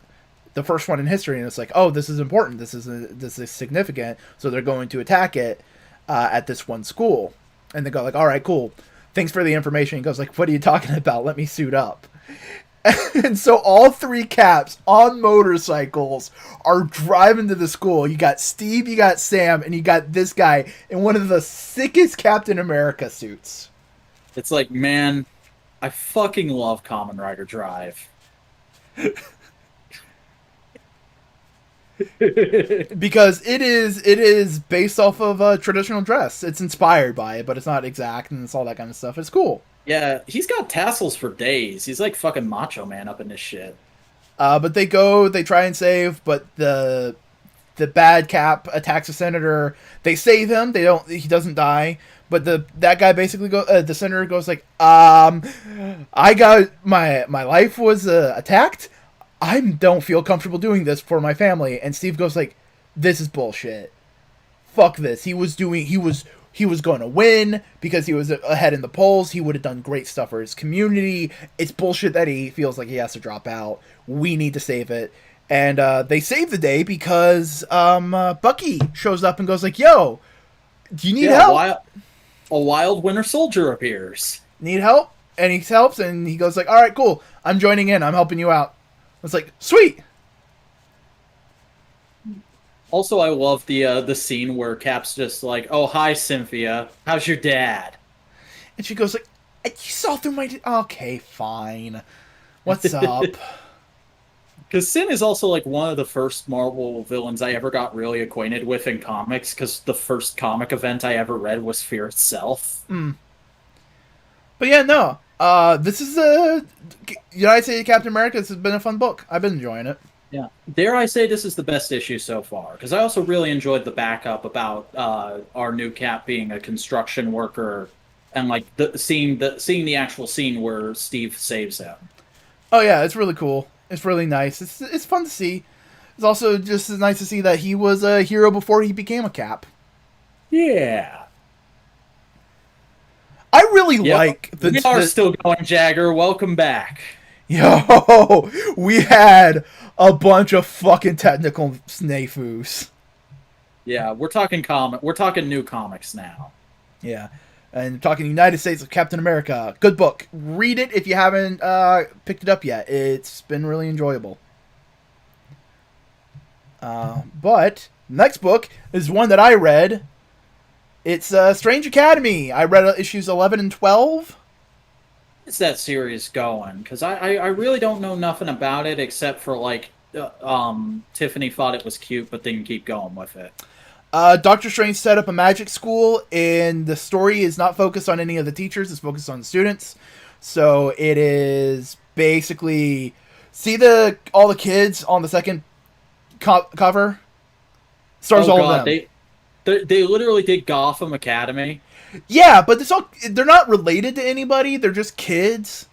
The first one in history. And it's like, oh, this is important. This is significant. So they're going to attack it at this one school. And they go like, all right, cool. Thanks for the information. He goes like, what are you talking about? Let me suit up. And so all three Caps on motorcycles are driving to the school. You got Steve, you got Sam, and you got this guy in one of the sickest Captain America suits. It's like, man, I fucking love Kamen Rider Drive. Because it is based off of a traditional dress. It's inspired by it, but it's not exact, and it's all that kind of stuff. It's cool. Yeah, he's got tassels for days. He's like fucking Macho Man up in this shit. But they try and save, but the bad Cap attacks the senator. They save him. He doesn't die. But that guy basically the senator goes like, I got my life was attacked. I don't feel comfortable doing this for my family. And Steve goes like, this is bullshit. Fuck this. He was going to win because he was ahead in the polls. He would have done great stuff for his community. It's bullshit that he feels like he has to drop out. We need to save it. And they save the day because Bucky shows up and goes like, yo, do you need help? A wild Winter Soldier appears. Need help? And he helps, and he goes like, all right, cool. I'm joining in. I'm helping you out. It's like, sweet. Also, I love the scene where Cap's just like, oh, hi, Cynthia. How's your dad? And she goes like, you saw through my... Okay, fine. What's up? Because Sin is also like one of the first Marvel villains I ever got really acquainted with in comics, because the first comic event I ever read was Fear itself. Mm. But yeah, no. This is United States Captain America. This has been a fun book. I've been enjoying it. Yeah. Dare I say this is the best issue so far, because I also really enjoyed the backup about our new Cap being a construction worker, and like seeing the actual scene where Steve saves him. Oh yeah, it's really cool. It's really nice. It's fun to see. It's also just nice to see that he was a hero before he became a Cap. Yeah. I really like the... We are still going, Jagger. Welcome back. Yo, we had a bunch of fucking technical snafus. Yeah, we're talking new comics now. Yeah. And talking United States of Captain America. Good book. Read it if you haven't picked it up yet. It's been really enjoyable. But next book is one that I read. It's Strange Academy. I read issues 11 and 12. Is that series going? Because I really don't know nothing about it except for like Tiffany thought it was cute but didn't keep going with it. Dr. Strange set up a magic school, and the story is not focused on any of the teachers. It's focused on the students. So it is basically... See all the kids on the second cover? Stars all of them. They literally did Gotham Academy. Yeah, but they're not related to anybody. They're just kids.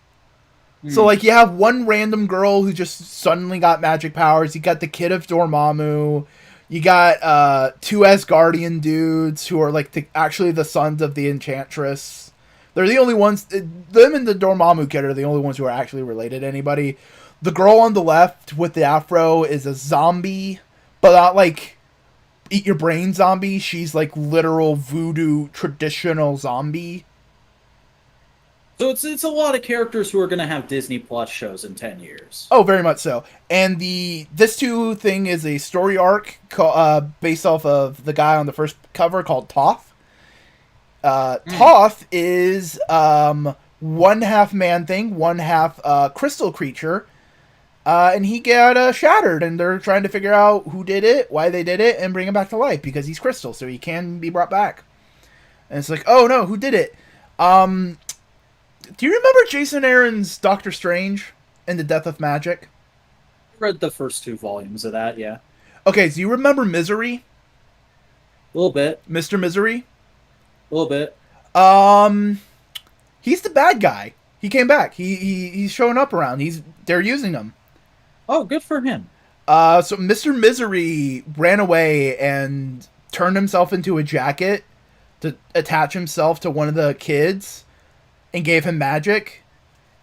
So, like, you have one random girl who just suddenly got magic powers. You got the kid of Dormammu. You got 2 Asgardian dudes who are like actually the sons of the Enchantress. They're the only ones. Them and the Dormammu kid are the only ones who are actually related to anybody. The girl on the left with the afro is a zombie, but not like eat your brain zombie. She's like literal voodoo traditional zombie. So it's a lot of characters who are going to have Disney Plus shows in 10 years. Oh, very much so. And this 2 thing is a story arc based off of the guy on the first cover called Toth. Toth is 1/2 man thing, 1/2 crystal creature. And he got shattered, and they're trying to figure out who did it, why they did it, and bring him back to life, because he's crystal, so he can be brought back. And it's like, oh no, who did it? Do you remember Jason Aaron's Doctor Strange and the Death of Magic? I read the first 2 volumes of that, yeah. Okay, so you remember Misery? A little bit. Mr. Misery? A little bit. He's the bad guy. He came back. He's showing up around. They're using him. Oh, good for him. So Mr. Misery ran away and turned himself into a jacket to attach himself to one of the kids and gave him magic.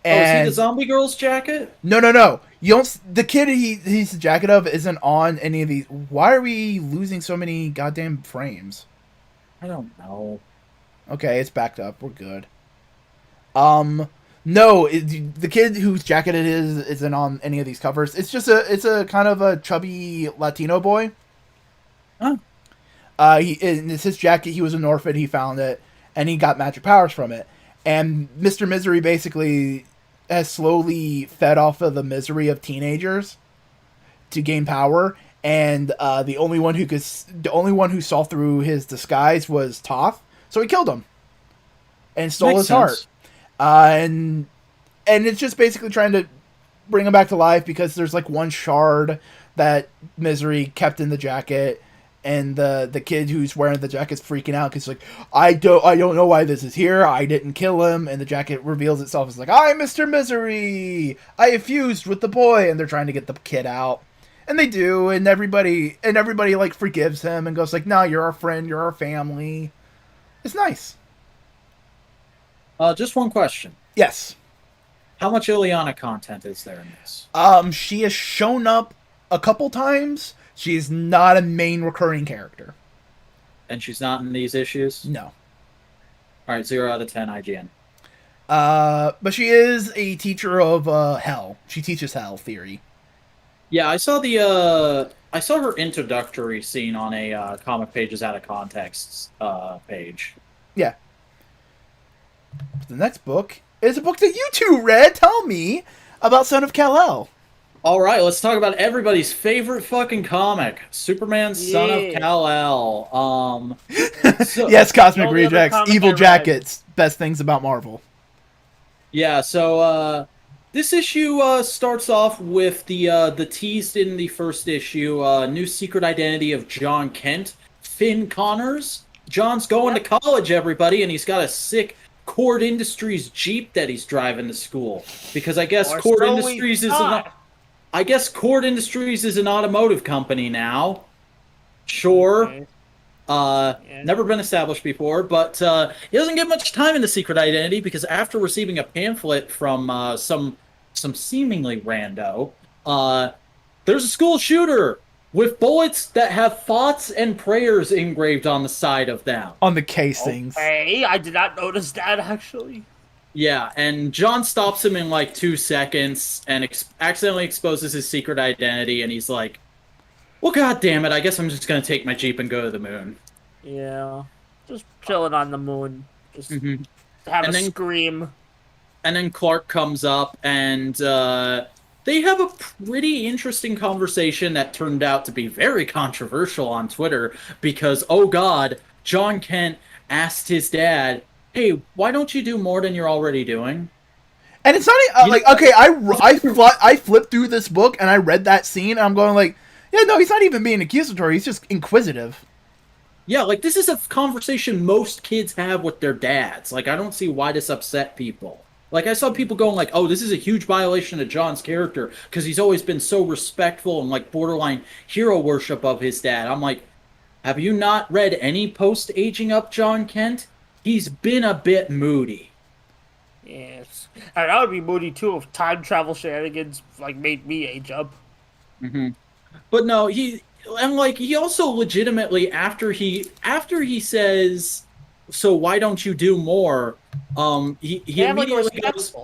And Oh, is he the zombie girl's jacket? No. You don't. The kid he's the jacket of isn't on any of these. Why are we losing so many goddamn frames? I don't know. Okay, it's backed up. We're good. No, the kid whose jacket it is isn't on any of these covers. It's a kind of a chubby Latino boy. Huh. It's his jacket. He was an orphan. He found it, and he got magic powers from it. And Mr. Misery basically has slowly fed off of the misery of teenagers to gain power. And the only one who saw through his disguise was Toph, so he killed him and stole Makes his sense. heart. And it's just basically trying to bring him back to life because there's like one shard that Misery kept in the jacket, and the kid who's wearing the jacket's freaking out because like I don't know why this is here. I didn't kill him, and the jacket reveals itself as like I'm Mr. Misery. I have fused with the boy, and they're trying to get the kid out, and they do, and everybody like forgives him and goes like, "No, you're our friend. You're our family." It's nice. Just one question. Yes. How much Ileana content is there in this? She has shown up a couple times. She's not a main recurring character. And she's not in these issues? No. Alright, 0 out of 10 IGN. But she is a teacher of hell. She teaches hell theory. Yeah, I saw her introductory scene on a comic pages out of context page. Yeah. The next book is a book that you two read. Tell me about Son of Kal-El. Alright, let's talk about everybody's favorite fucking comic. Superman, Son of Kal-El. Yes, Cosmic The only other Rejects, comic I Evil read. Jackets, best things about Marvel. Yeah, so this issue starts off with the teased in the first issue, new secret identity of John Kent, Finn Connors. John's going to college, everybody, and he's got a sick Cord Industries Jeep that he's driving to school. Because I guess Cord Industries is Cord Industries is an automotive company now. Sure. Okay. Never been established before, but he doesn't get much time in the secret identity because after receiving a pamphlet from some seemingly rando, there's a school shooter with bullets that have thoughts and prayers engraved on the side of them. On the casings. Hey, I did not notice that actually. Yeah, and John stops him in like 2 seconds and accidentally exposes his secret identity, and he's like, well, god damn it, I guess I'm just gonna take my Jeep and go to the moon. Yeah, just chilling on the moon, just have And a then- scream. And then Clark comes up, and they have a pretty interesting conversation that turned out to be very controversial on Twitter, because, oh god, John Kent asked his dad, hey, why don't you do more than you're already doing? And it's not like, okay, I flipped through this book and I read that scene and I'm going like, yeah, no, he's not even being accusatory, he's just inquisitive. Yeah, like, this is a conversation most kids have with their dads. Like, I don't see why this upset people. Like, I saw people going like, oh, this is a huge violation of John's character because he's always been so respectful and, like, borderline hero worship of his dad. I'm like, have you not read any post-aging up John Kent? He's been a bit moody. Yes, and I would be moody too if time travel shenanigans like made me age up. But no, he also legitimately after he says, so why don't you do more? He immediately goes,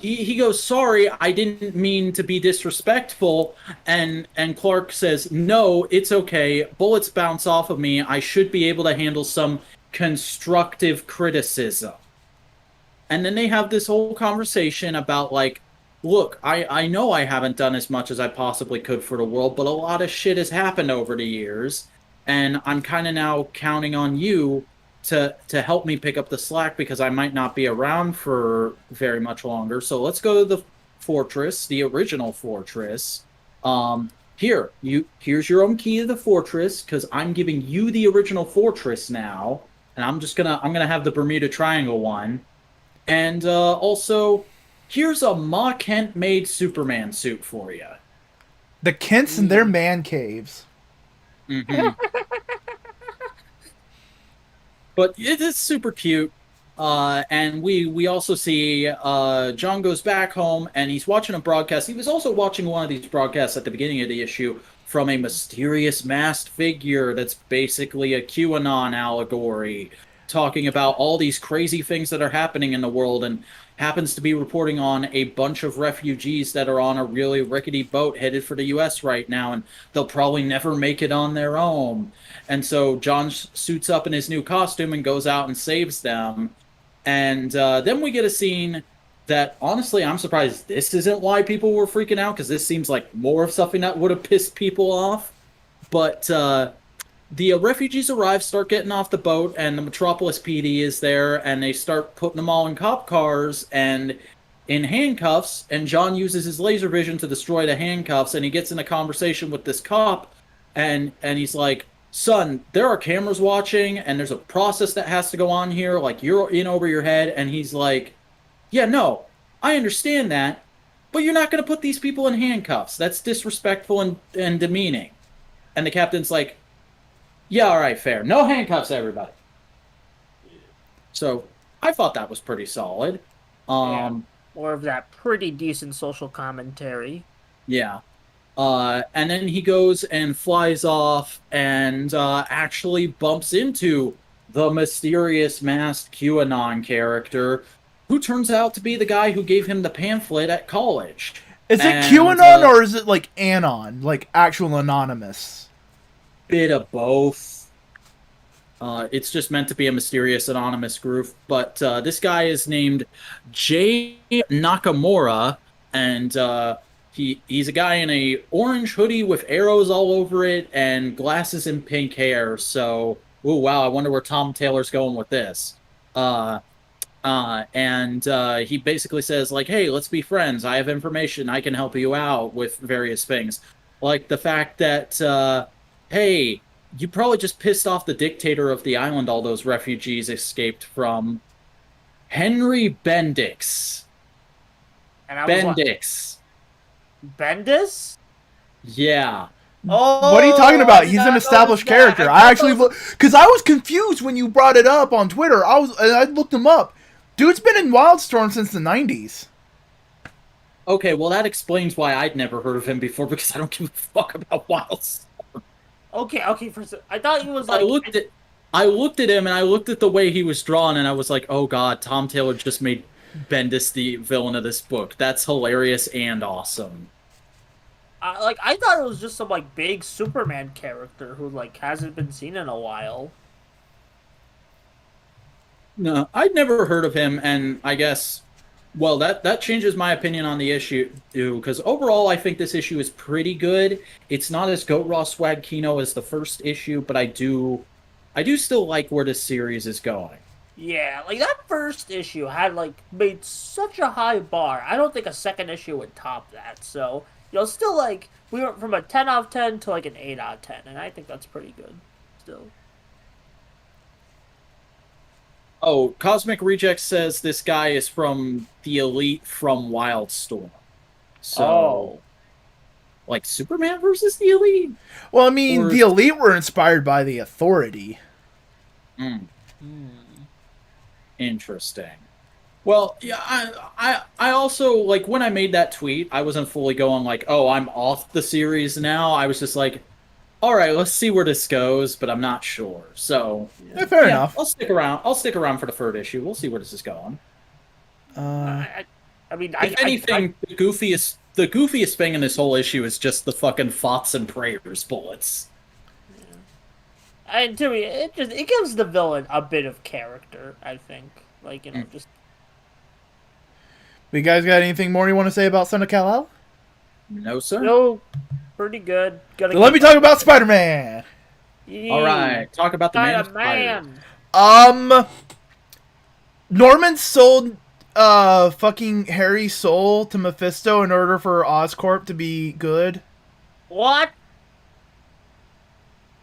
he goes, sorry, I didn't mean to be disrespectful. And Clark says, no, it's okay. Bullets bounce off of me. I should be able to handle some constructive criticism. And then they have this whole conversation about like, look, I know I haven't done as much as I possibly could for the world, but a lot of shit has happened over the years, and I'm kind of now counting on you to help me pick up the slack because I might not be around for very much longer. So let's go to the fortress, the original fortress. Here's your own key to the fortress because I'm giving you the original fortress now. and I'm gonna have the Bermuda Triangle one, and also here's a Ma Kent made Superman suit for you. The Kents and their man caves. Mm-hmm. But it is super cute. And we also see John goes back home and he's watching a broadcast. He was also watching one of these broadcasts at the beginning of the issue from a mysterious masked figure that's basically a QAnon allegory, talking about all these crazy things that are happening in the world, and happens to be reporting on a bunch of refugees that are on a really rickety boat headed for the US right now, and they'll probably never make it on their own. And so John suits up in his new costume and goes out and saves them. And then we get a scene that, honestly, I'm surprised this isn't why people were freaking out, because this seems like more of something that would have pissed people off. But the refugees arrive, start getting off the boat, and the Metropolis PD is there, and they start putting them all in cop cars and in handcuffs, and John uses his laser vision to destroy the handcuffs, and he gets in a conversation with this cop, and he's like, son, there are cameras watching, and there's a process that has to go on here, like, you're in over your head. And he's like, yeah, no, I understand that, but you're not going to put these people in handcuffs. That's disrespectful and demeaning. And the captain's like, yeah, all right, fair. No handcuffs, everybody. So I thought that was pretty solid. More of that pretty decent social commentary. Yeah. And then he goes and flies off and actually bumps into the mysterious masked QAnon character, who turns out to be the guy who gave him the pamphlet at college. Is it QAnon or is it like Anon, like actual anonymous? Bit of both. It's just meant to be a mysterious anonymous group. But this guy is named Jay Nakamura, and he's a guy in a orange hoodie with arrows all over it and glasses and pink hair. So, oh wow, I wonder where Tom Taylor's going with this. And he basically says, like, hey, let's be friends. I have information. I can help you out with various things. Like the fact that, hey, you probably just pissed off the dictator of the island all those refugees escaped from. Henry Bendix. Bendix. Bendis? Yeah. Oh, what are you talking about? He's an established character. I actually because I was confused when you brought it up on Twitter. I looked him up. Dude's been in Wildstorm since the 90s. Okay, well that explains why I'd never heard of him before, because I don't give a fuck about Wildstorm. Okay. I thought he was like. I looked at him and I looked at the way he was drawn, and I was like, oh god, Tom Taylor just made Bendis the villain of this book. That's hilarious and awesome. I thought it was just some like big Superman character who like hasn't been seen in a while. No, I'd never heard of him, and I guess, well, that changes my opinion on the issue too, because overall I think this issue is pretty good. It's not as Goat Raw Swag Kino as the first issue, but I do still like where this series is going. Yeah, like that first issue had like made such a high bar. I don't think a second issue would top that. So, still like we went from a 10 out of 10 to like an 8 out of 10, and I think that's pretty good still. Oh, Cosmic Reject says this guy is from the Elite from Wildstorm. So, like Superman versus the Elite? Well, I mean, the Elite were inspired by the Authority. Interesting. Well, yeah, I also, like, when I made that tweet, I wasn't fully going like, oh, I'm off the series now. I was just like, all right, let's see where this goes, but I'm not sure. So, fair enough. I'll stick around. I'll stick around for the third issue. We'll see where this is going. If anything, the goofiest thing in this whole issue is just the fucking thoughts and prayers bullets. Yeah. And to me, it gives the villain a bit of character, I think. Like, just. You guys got anything more you want to say about Son of Kal-El? No, sir. No, pretty good. So let me talk about Spider-Man. All right, talk about the Man. Norman sold fucking Harry's soul to Mephisto in order for Oscorp to be good. What?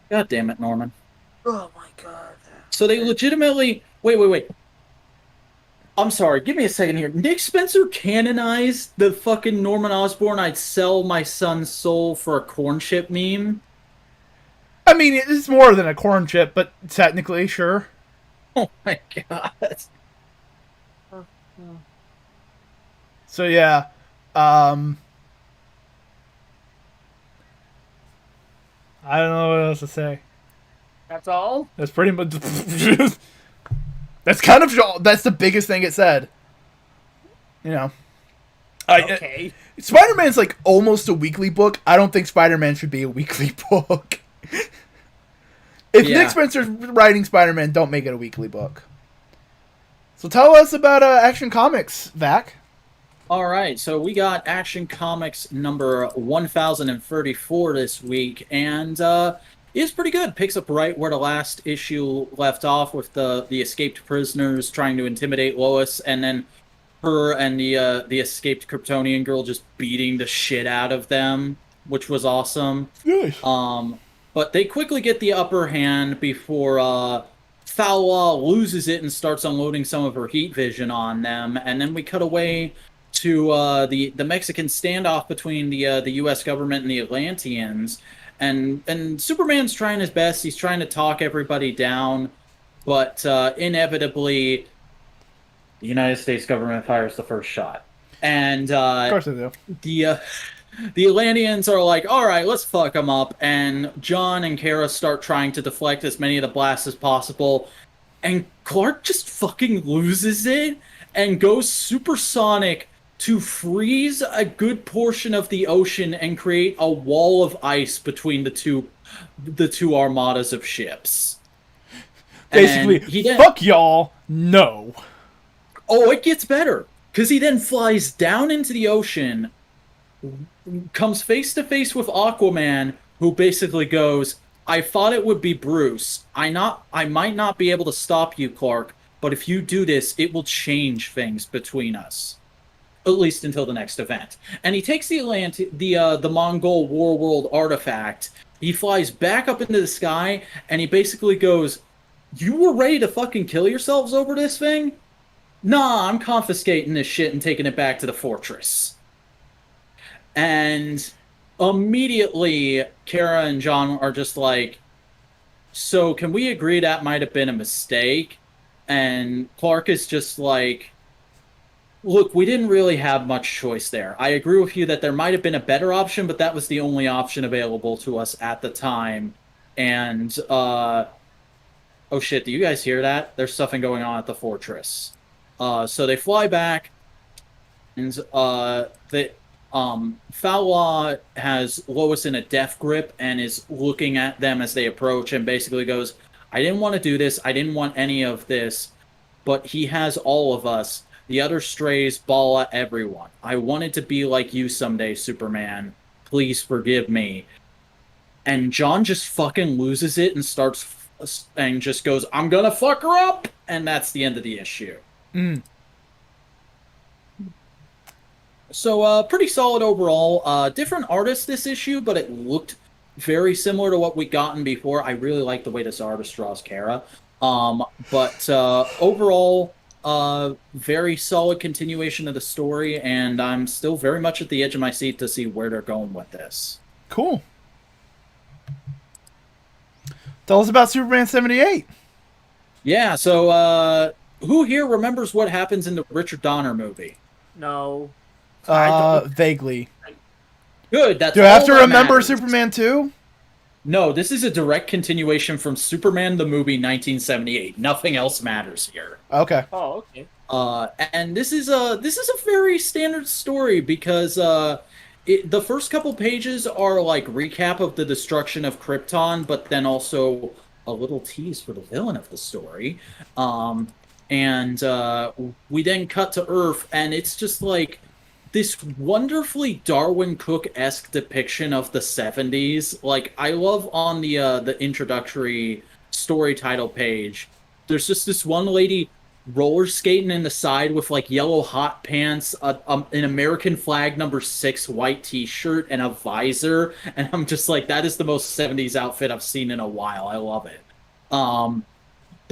God damn it, Norman. Oh my god. So they legitimately wait. I'm sorry, give me a second here. Nick Spencer canonized the fucking Norman Osborn "I'd sell my son's soul for a corn chip" meme. I mean, it's more than a corn chip, but technically, sure. Oh my god. So yeah, I don't know what else to say. That's all? That's pretty much. That's kind of that's the biggest thing it said. You know, Okay. Spider-Man's like almost a weekly book. I don't think Spider-Man should be a weekly book. If Yeah. Nick Spencer's writing Spider-Man, don't make it a weekly book. So tell us about Action Comics, Vac. All right, so we got Action Comics number 1034 this week, and it's pretty good. Picks up right where the last issue left off, with the escaped prisoners trying to intimidate Lois, and then her and the escaped Kryptonian girl just beating the shit out of them, which was awesome. Nice. But they quickly get the upper hand before Falois loses it and starts unloading some of her heat vision on them, and then we cut away to the Mexican standoff between the U.S. government and the Atlanteans, and Superman's trying his best. He's trying to talk everybody down, but inevitably, the United States government fires the first shot, and Of course they do. the Atlanteans are like, all right, let's fuck them up, and John and Kara start trying to deflect as many of the blasts as possible, and Clark just fucking loses it and goes supersonic to freeze a good portion of the ocean and create a wall of ice between the two armadas of ships. Basically, fuck y'all, no. Oh, it gets better, because he then flies down into the ocean, comes face to face with Aquaman, who basically goes, I thought it would be Bruce. I might not be able to stop you, Clark, but if you do this, it will change things between us. At least until the next event. And he takes the Mongol War World artifact, he flies back up into the sky, and he basically goes, you were ready to fucking kill yourselves over this thing? Nah, I'm confiscating this shit and taking it back to the fortress. And immediately, Kara and John are just like, so can we agree that might have been a mistake? And Clark is just like, look, we didn't really have much choice there. I agree with you that there might have been a better option, but that was the only option available to us at the time. And, oh shit, do you guys hear that? There's something going on at the fortress. So they fly back, and Falois has Lois in a death grip and is looking at them as they approach and basically goes, I didn't want to do this, I didn't want any of this, but he has all of us. The other strays, Bala, everyone. I wanted to be like you someday, Superman. Please forgive me. And John just fucking loses it and starts and just goes, I'm gonna fuck her up! And that's the end of the issue. So, pretty solid overall. Different artist this issue, but it looked very similar to what we'd gotten before. I really like the way this artist draws Kara. But overall, very solid continuation of the story, and I'm still very much at the edge of my seat to see where they're going with this. Cool. Tell us about Superman 78. Yeah, so, who here remembers what happens in the Richard Donner movie? No. Vaguely. Good, that's Do I have all to that remember matters. Superman 2? No, this is a direct continuation from Superman the movie 1978. Nothing else matters here. Okay. Oh, okay. And this is a very standard story because the first couple pages are like recap of the destruction of Krypton, but then also a little tease for the villain of the story. And we then cut to Earth, and it's just like this wonderfully Darwin Cook-esque depiction of the 70s. Like, I love on the introductory story title page, there's just this one lady roller skating in the side with like yellow hot pants, an American flag #6 white t-shirt, and a visor. And I'm just like, that is the most 70s outfit I've seen in a while. I love it.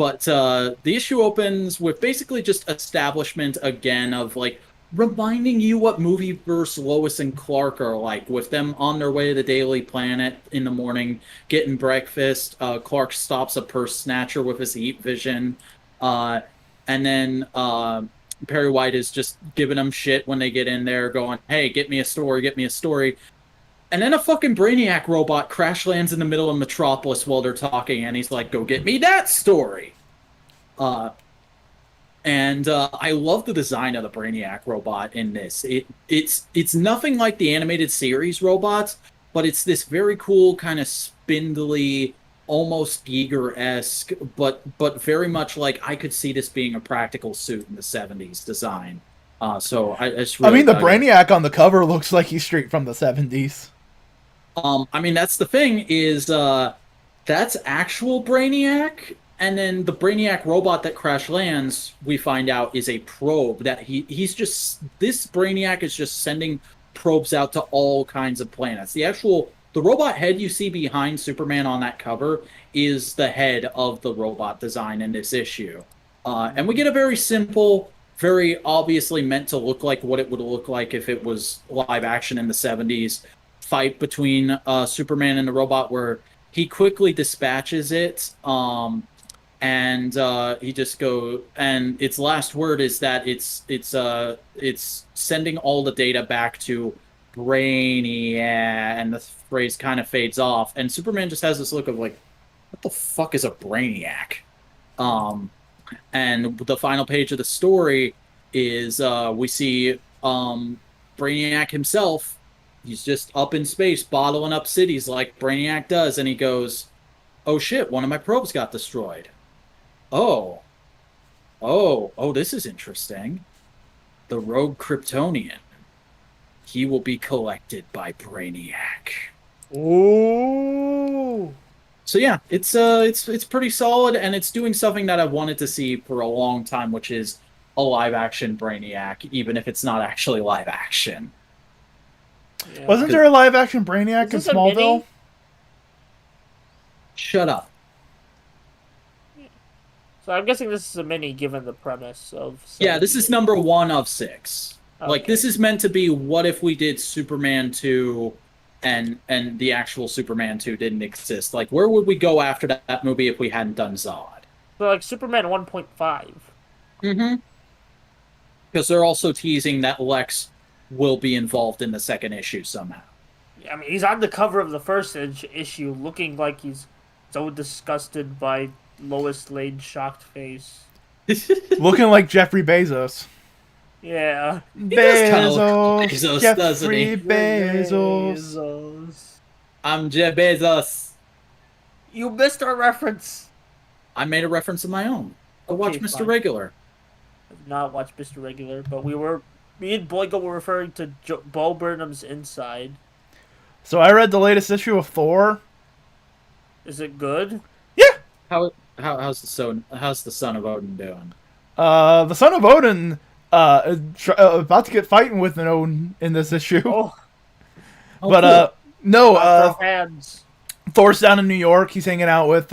But the issue opens with basically just establishment again of like reminding you what Movieverse Lois and Clark are like, with them on their way to the Daily Planet in the morning, getting breakfast. Clark stops a purse snatcher with his heat vision. And then Perry White is just giving them shit when they get in there, going, hey, get me a story, get me a story. And then a fucking Brainiac robot crash lands in the middle of Metropolis while they're talking, and he's like, go get me that story. And I love the design of the Brainiac robot in this. It's nothing like the animated series robots, but it's this very cool kind of spindly, almost Giger-esque, but very much like I could see this being a practical suit in the 70s design. So I just really I mean, the Brainiac on the cover looks like he's straight from the 70s. I mean, that's the thing is that's actual Brainiac, and then the Brainiac robot that crash lands, we find out, is a probe that he's just, this Brainiac is just sending probes out to all kinds of planets. The robot head you see behind Superman on that cover is the head of the robot design in this issue. And we get a very simple, very obviously meant to look like what it would look like if it was live action in the 70s, fight between Superman and the robot, where he quickly dispatches it, and he just and its last word is that it's sending all the data back to Brainiac, and the phrase kind of fades off, and Superman just has this look of like, what the fuck is a Brainiac? And the final page of the story is we see Brainiac himself. He's just up in space, bottling up cities like Brainiac does, and he goes, oh shit, one of my probes got destroyed. Oh, this is interesting. The rogue Kryptonian. He will be collected by Brainiac. Ooh. So yeah, it's pretty solid, and it's doing something that I've wanted to see for a long time, which is a live-action Brainiac, even if it's not actually live-action. Yeah. Wasn't there a live-action Brainiac in Is this a Smallville? mini? Shut up. So I'm guessing this is a mini, given the premise of. Yeah, this is number 1 of 6. Okay. Like, this is meant to be what if we did Superman 2 and the actual Superman 2 didn't exist. Like, where would we go after that movie if we hadn't done Zod? So like Superman 1.5. Mm-hmm. Because they're also teasing that Lex will be involved in the second issue somehow. I mean, he's on the cover of the first issue, looking like he's so disgusted by Lois Lane's shocked face. Looking like Jeffrey Bezos. Yeah. does kinda look like Bezos, doesn't he? Jeffrey Bezos. I'm Jeff Bezos. You missed our reference. I made a reference of my own. Go watch Okay, Mr. fine. Regular. I've not watched Mr. Regular, but me and Boyko were referring to Bo Burnham's Inside. So I read the latest issue of Thor. Is it good? How's the son of Odin doing? The son of Odin about to get fighting with an Odin in this issue. Oh, But no, fans. Thor's down in New York. He's hanging out with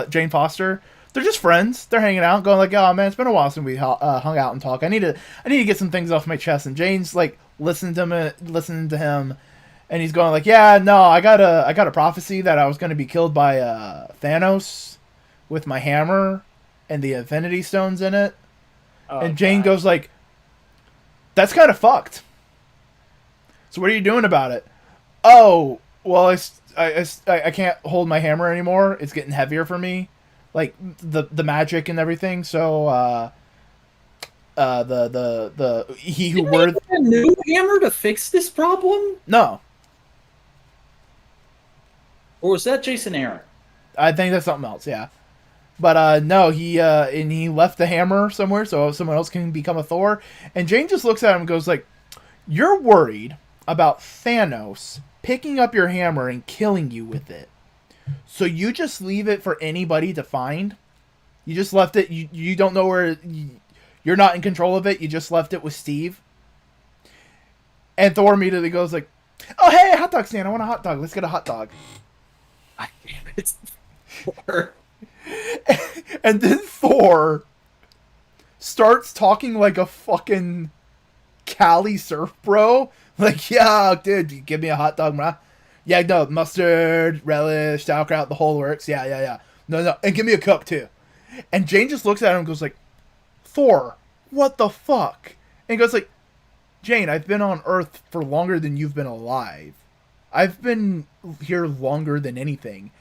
Jane Foster. They're just friends. They're hanging out, going like, "Oh man, it's been a while since we hung out and talk. I need to get some things off my chest." And Jane's like listening to him, and he's going like, "Yeah, no, I got a prophecy that I was going to be killed by Thanos with my hammer and the Infinity Stones in it." Oh, And Jane God. goes like, "That's kind of fucked. So what are you doing about it?" "Oh, well, I can't hold my hammer anymore. It's getting heavier for me, like the magic and everything. So the he who Didn't were they get a new hammer to fix this problem, no, or was that Jason Aaron? I think that's something else. Yeah." But no, he left the hammer somewhere so someone else can become a Thor. And Jane just looks at him and goes like, "You're worried about Thanos picking up your hammer and killing you with it. So you just leave it for anybody to find? You just left it, you don't know where, you're not in control of it, you just left it with Steve?" And Thor immediately goes like, "Oh hey, hot dog stand, I want a hot dog, let's get a hot dog." I damn it. Thor. And then Thor starts talking like a fucking Cali surf bro. Like, yeah, dude, give me a hot dog, brah. Yeah, no, mustard, relish, sauerkraut, the whole works. Yeah. No, and give me a cup too. And Jane just looks at him and goes like, Thor, what the fuck? And he goes like, Jane, I've been on Earth for longer than you've been alive. I've been here longer than anything.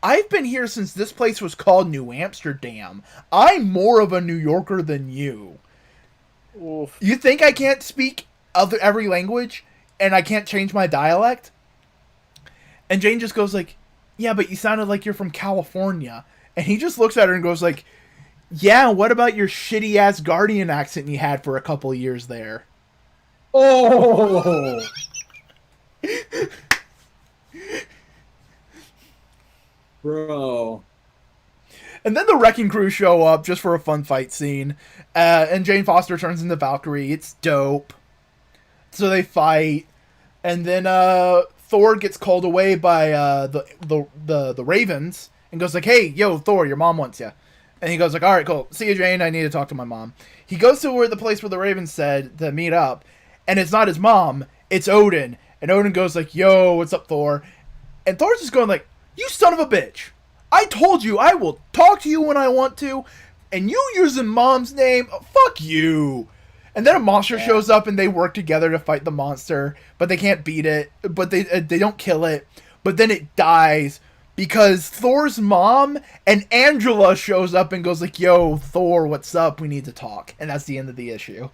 I've been here since this place was called New Amsterdam. I'm more of a New Yorker than you. Oof. You think I can't speak every language and I can't change my dialect? And Jane just goes like, yeah, but you sounded like you're from California. And he just looks at her and goes like, yeah, what about your shitty ass Guardian accent you had for a couple of years there? Oh! Bro. And then the Wrecking Crew show up just for a fun fight scene. And Jane Foster turns into Valkyrie. It's dope. So they fight. And then Thor gets called away by the Ravens and goes like, hey, yo, Thor, your mom wants you. And he goes like, all right, cool. See you, Jane. I need to talk to my mom. He goes to the place where the Ravens said to meet up. And it's not his mom. It's Odin. And Odin goes like, yo, what's up, Thor? And Thor's just going like, you son of a bitch. I told you I will talk to you when I want to. And you using mom's name? Fuck you. And then a monster shows up and they work together to fight the monster. But they can't beat it. But they don't kill it. But then it dies. Because Thor's mom and Angela shows up and goes like, yo, Thor, what's up? We need to talk. And that's the end of the issue.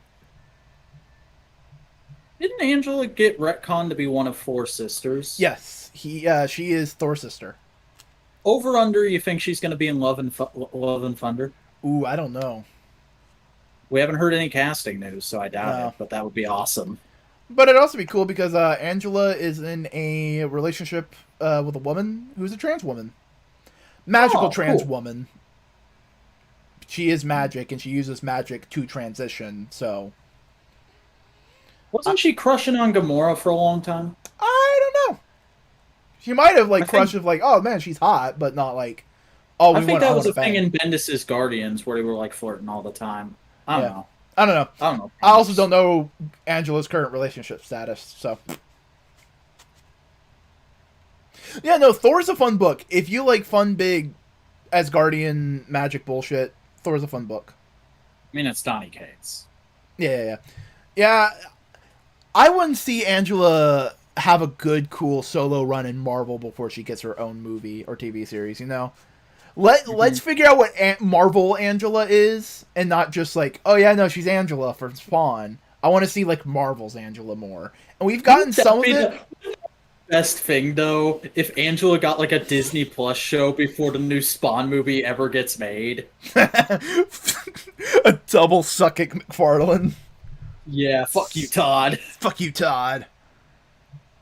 Didn't Angela get retconned to be one of four sisters? Yes, she is Thor's sister. Over under, you think she's going to be in Love and Thunder? Ooh, I don't know. We haven't heard any casting news, so I doubt No. it, but that would be awesome. But it'd also be cool because Angela is in a relationship with a woman who's a trans woman. Magical trans woman. She is magic, and she uses magic to transition, so... Wasn't she crushing on Gamora for a long time? I don't know. She might have, like, crushed with, like, oh, man, she's hot, but not, like, oh, we I think want that was to a thing in Bendis' Guardians, where they were, like, flirting all the time. I don't know. I don't know. I also don't know Angela's current relationship status, so... Yeah, no, Thor's a fun book. If you like fun, big, Asgardian magic bullshit, Thor's a fun book. I mean, it's Donny Cates. Yeah, I wouldn't see Angela have a good, cool solo run in Marvel before she gets her own movie or TV series, you know? Let's figure out what Marvel Angela is, and not just like, oh yeah, no, she's Angela from Spawn. I want to see, like, Marvel's Angela more. And we've gotten some of it... Best thing, though, if Angela got, like, a Disney Plus show before the new Spawn movie ever gets made. A double sucking McFarlane. Yeah, fuck you, Todd. Fuck you, Todd.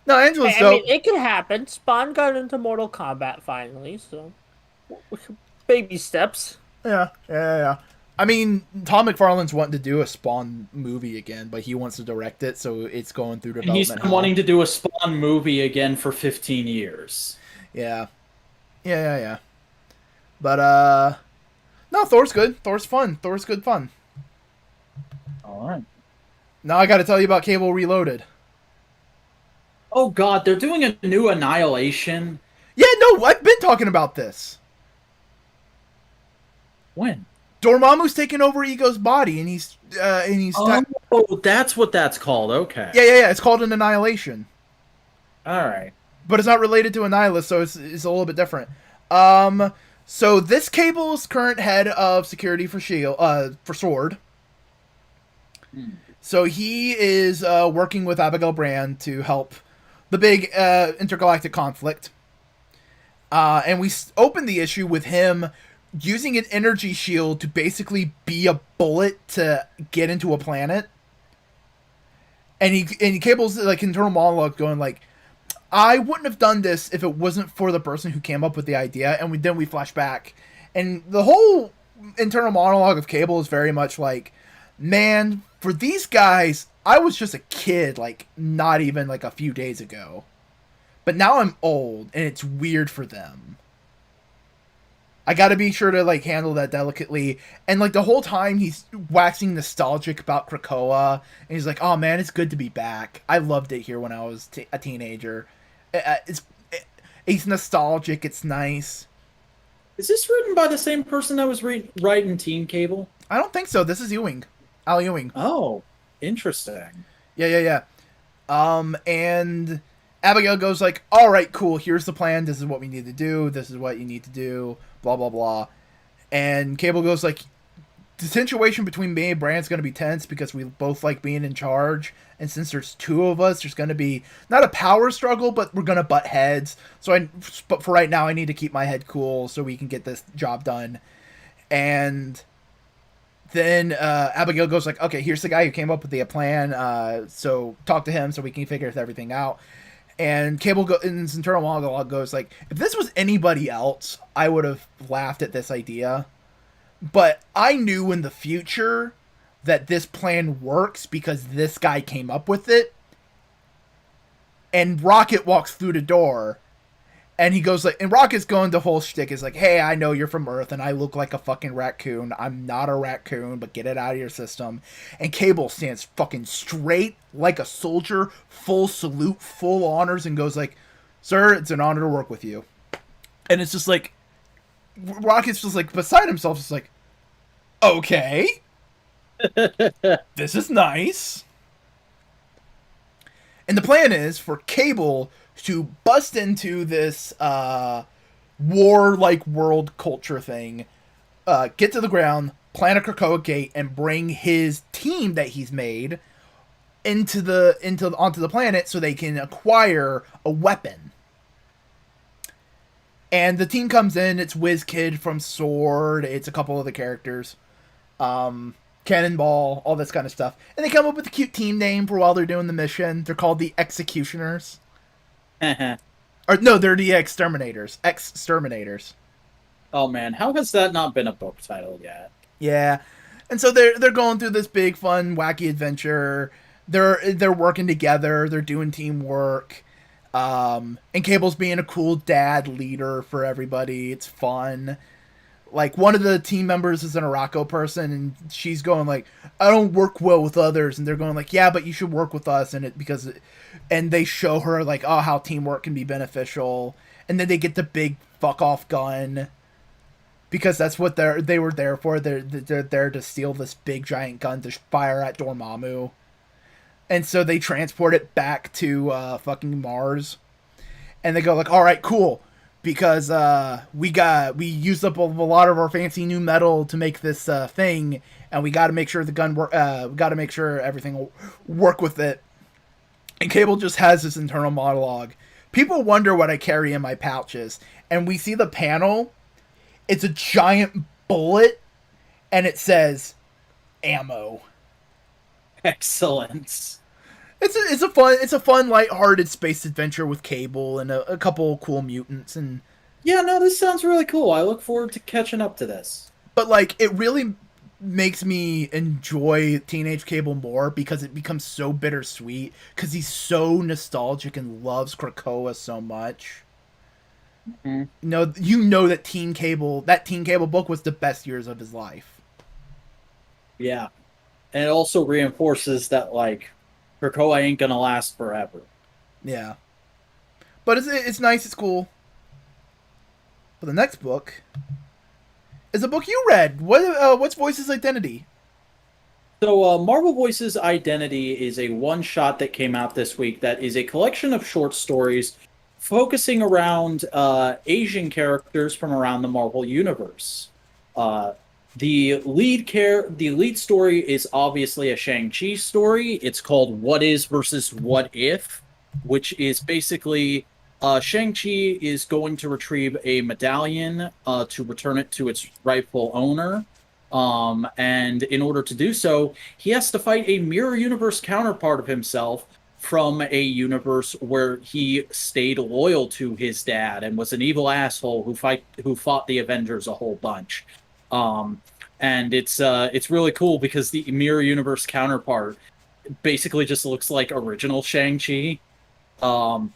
No, Angela's I dope. mean, it could happen. Spawn got into Mortal Kombat finally, so... Baby steps. Yeah. I mean, Tom McFarlane's wanting to do a Spawn movie again, but he wants to direct it, so it's going through development. And he's been wanting to do a Spawn movie again for 15 years. Yeah. But, no, Thor's good. Thor's fun. Thor's good fun. Alright. Now I gotta tell you about Cable Reloaded. Oh god, they're doing a new Annihilation. Yeah, no, I've been talking about this. When? Dormammu's taking over Ego's body, and he's Oh, that's what that's called. Okay. Yeah. It's called an Annihilation. All right. But it's not related to Annihilus, so it's a little bit different. So this Cable's current head of security for Shield, for Sword. So he is working with Abigail Brand to help the big intergalactic conflict. And we opened the issue with him using an energy shield to basically be a bullet to get into a planet. And Cable's like internal monologue going like, I wouldn't have done this if it wasn't for the person who came up with the idea. And then we flash back. And the whole internal monologue of Cable is very much like, man, for these guys, I was just a kid, like, not even like a few days ago. But now I'm old, and it's weird for them. I gotta be sure to like handle that delicately. And like the whole time he's waxing nostalgic about Krakoa, and he's like, "Oh man, it's good to be back. I loved it here when I was a teenager. It's nostalgic. It's nice." Is this written by the same person that was writing Team Cable? I don't think so. This is Ewing, Al Ewing. Oh, interesting. Yeah. And Abigail goes like, "All right, cool. Here's the plan. This is what we need to do. This is what you need to do. Blah blah blah." And Cable goes like, "The situation between me and Brand's going to be tense because we both like being in charge. And since there's two of us, there's going to be not a power struggle, but we're going to butt heads. But for right now, I need to keep my head cool so we can get this job done." And then Abigail goes like, "Okay, here's the guy who came up with the plan. So talk to him so we can figure everything out." And Cable in his internal monologue goes like, "If this was anybody else, I would have laughed at this idea. But I knew in the future that this plan works because this guy came up with it." And Rocket walks through the door. And he goes like, and Rocket's going the whole shtick is like, "Hey, I know you're from Earth and I look like a fucking raccoon. I'm not a raccoon, but get it out of your system." And Cable stands fucking straight like a soldier, full salute, full honors, and goes like, "Sir, it's an honor to work with you." And it's just like, Rocket's just like beside himself, just like, "Okay. This is nice." And the plan is for Cable to bust into this war-like world culture thing, get to the ground, plant a Krakoa gate, and bring his team that he's made onto the planet so they can acquire a weapon. And the team comes in. It's WizKid from Sword. It's a couple of the characters. Cannonball, all this kind of stuff. And they come up with a cute team name for while they're doing the mission. They're called the Executioners. Or no, they're the Exterminators. Exterminators. Oh man, how has that not been a book title yet? Yeah. And so they're going through this big, fun, wacky adventure. They're working together. They're doing teamwork. And Cable's being a cool dad leader for everybody. It's fun. Like, one of the team members is an Araco person, and she's going like, "I don't work well with others," and they're going like, "Yeah, but you should work with us," and they show her like, oh, how teamwork can be beneficial, and then they get the big fuck off gun because that's what they were there for. They're there to steal this big giant gun to fire at Dormammu, and so they transport it back to fucking Mars, and they go like, "All right, cool." Because we used up a lot of our fancy new metal to make this thing, and we got to make sure the gun work. We got to make sure everything will work with it. And Cable just has this internal monologue. "People wonder what I carry in my pouches," and we see the panel. It's a giant bullet, and it says, "Ammo." Excellent. It's a fun, lighthearted space adventure with Cable and a couple cool mutants and. Yeah, no, this sounds really cool. I look forward to catching up to this. But like, it really makes me enjoy Teenage Cable more because it becomes so bittersweet because he's so nostalgic and loves Krakoa so much. Mm-hmm. You know that Teen Cable book was the best years of his life. Yeah, and it also reinforces that like, Krakoa ain't gonna last forever. Yeah. But it's nice, it's cool. But the next book is a book you read. What's Voice's Identity? So, Marvel Voice's Identity is a one-shot that came out this week that is a collection of short stories focusing around Asian characters from around the Marvel Universe. The lead story is obviously a Shang-Chi story. It's called What Is versus What If, which is basically Shang-Chi is going to retrieve a medallion to return it to its rightful owner. And in order to do so, he has to fight a mirror universe counterpart of himself from a universe where he stayed loyal to his dad and was an evil asshole who fought the Avengers a whole bunch. And it's really cool because the mirror universe counterpart basically just looks like original Shang-Chi. And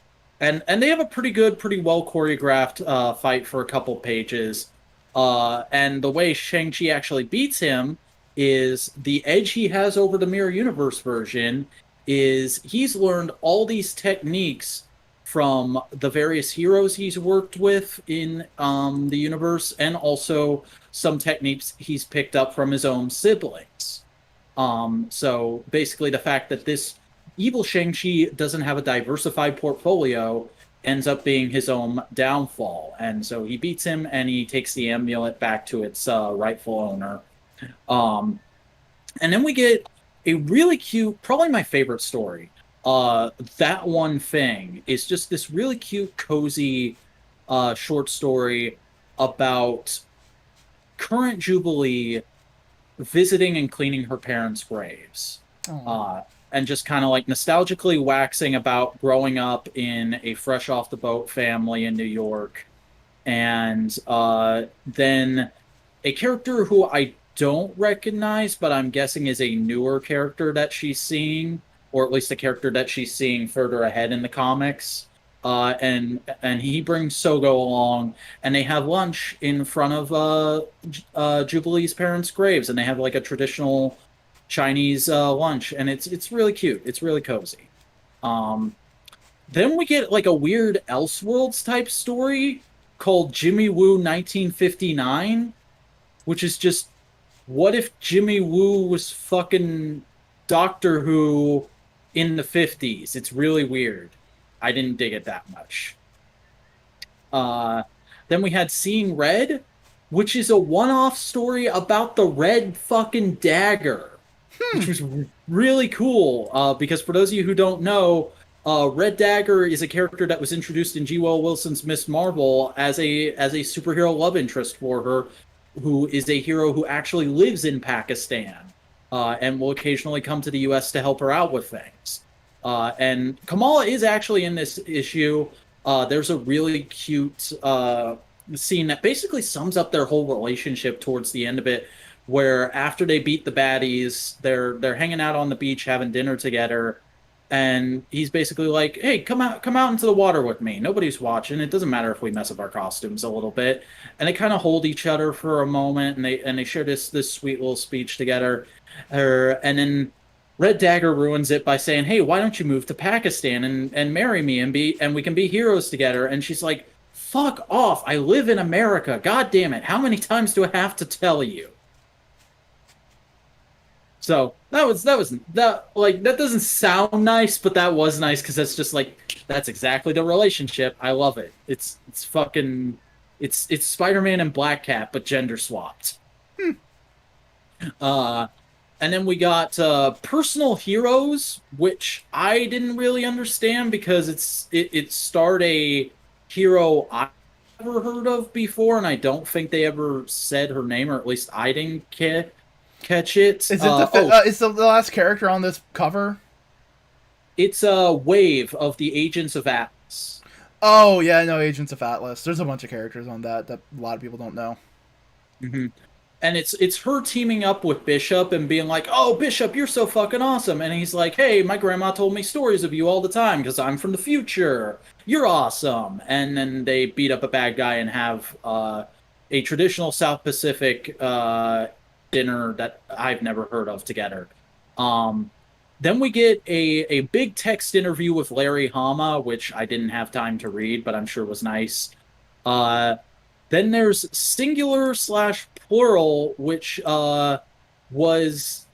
they have a pretty well choreographed fight for a couple pages. And the way Shang-Chi actually beats him is the edge he has over the Mirror Universe version is he's learned all these techniques from the various heroes he's worked with in the universe, and also some techniques he's picked up from his own siblings. So basically the fact that this evil Shang-Chi doesn't have a diversified portfolio ends up being his own downfall. And so he beats him and he takes the amulet back to its rightful owner. And then we get a really cute, probably my favorite story. That One Thing is just this really cute, cozy short story about current Jubilee visiting and cleaning her parents' graves. And just kind of like nostalgically waxing about growing up in a fresh off the boat family in New York. And then a character who I don't recognize, but I'm guessing is a newer character that she's seeing, or at least a character that she's seeing further ahead in the comics. And he brings Sogo along, and they have lunch in front of Jubilee's parents' graves, and they have like a traditional Chinese lunch, and it's really cute. It's really cozy. Then we get like a weird Elseworlds type story called Jimmy Woo 1959, which is just, what if Jimmy Woo was fucking Doctor Who in the 50s? It's really weird. I didn't dig it that much. Then we had Seeing Red, which is a one-off story about the red fucking dagger, which was really cool. Because for those of you who don't know, Red Dagger is a character that was introduced in G. Will Wilson's Miss Marvel as a superhero love interest for her, who is a hero who actually lives in Pakistan and will occasionally come to the U.S. to help her out with things. And Kamala is actually in this issue. There's a really cute scene that basically sums up their whole relationship towards the end of it, where after they beat the baddies, they're hanging out on the beach having dinner together, and he's basically like, "Hey, come out into the water with me. Nobody's watching. It doesn't matter if we mess up our costumes a little bit." And they kind of hold each other for a moment, and they share this sweet little speech together. And then Red Dagger ruins it by saying, "Hey, why don't you move to Pakistan and marry me and we can be heroes together?" And she's like, "Fuck off! I live in America. God damn it! How many times do I have to tell you?" So that doesn't sound nice, but that was nice because that's just like, that's exactly the relationship. I love it. It's Spider-Man and Black Cat, but gender swapped. And then we got Personal Heroes, which I didn't really understand because it starred a hero I never heard of before, and I don't think they ever said her name, or at least I didn't catch it. Is it is the last character on this cover? It's a Wave of the Agents of Atlas. Oh yeah, no, Agents of Atlas. There's a bunch of characters on that a lot of people don't know. Mm-hmm. And it's her teaming up with Bishop and being like, "Oh, Bishop, you're so fucking awesome." And he's like, "Hey, my grandma told me stories of you all the time because I'm from the future. You're awesome." And then they beat up a bad guy and have a traditional South Pacific dinner that I've never heard of together. Then we get a big text interview with Larry Hama, which I didn't have time to read, but I'm sure was nice. Then there's Singular / Plural, which was...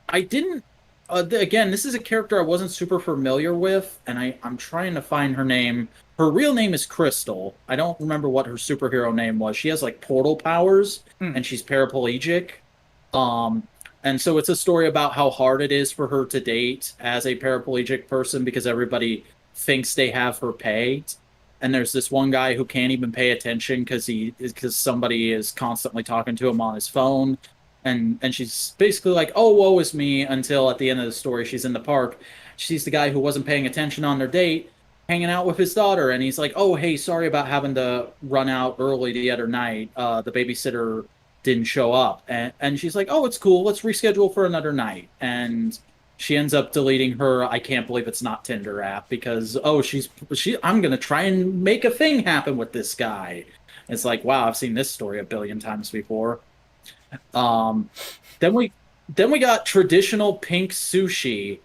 I didn't... again, this is a character I wasn't super familiar with, and I'm trying to find her name. Her real name is Crystal. I don't remember what her superhero name was. She has, like, portal powers, and she's paraplegic. And so it's a story about how hard it is for her to date as a paraplegic person because everybody thinks they have her pegged. And there's this one guy who can't even pay attention because somebody is constantly talking to him on his phone. And she's basically like, "Oh, woe is me," until at the end of the story, she's in the park. She sees the guy who wasn't paying attention on their date hanging out with his daughter. And he's like, "Oh, hey, sorry about having to run out early the other night. The babysitter didn't show up." And she's like, "Oh, it's cool. Let's reschedule for another night." And she ends up deleting her "I can't believe it's not Tinder" app because, I'm going to try and make a thing happen with this guy. It's like, wow, I've seen this story a billion times before. Um, then we got traditional pink sushi,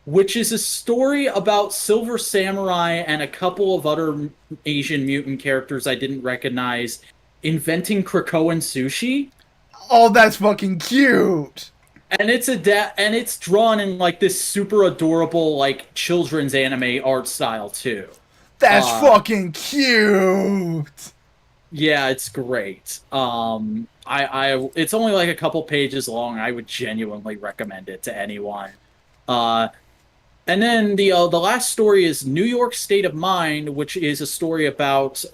which is a story about Silver Samurai and a couple of other Asian mutant characters I didn't recognize inventing Krakoan sushi. Oh, that's fucking cute. And it's drawn in like this super adorable like children's anime art style too. That's fucking cute. Yeah, it's great. It's only like a couple pages long. I would genuinely recommend it to anyone. And then the last story is New York State of Mind, which is a story about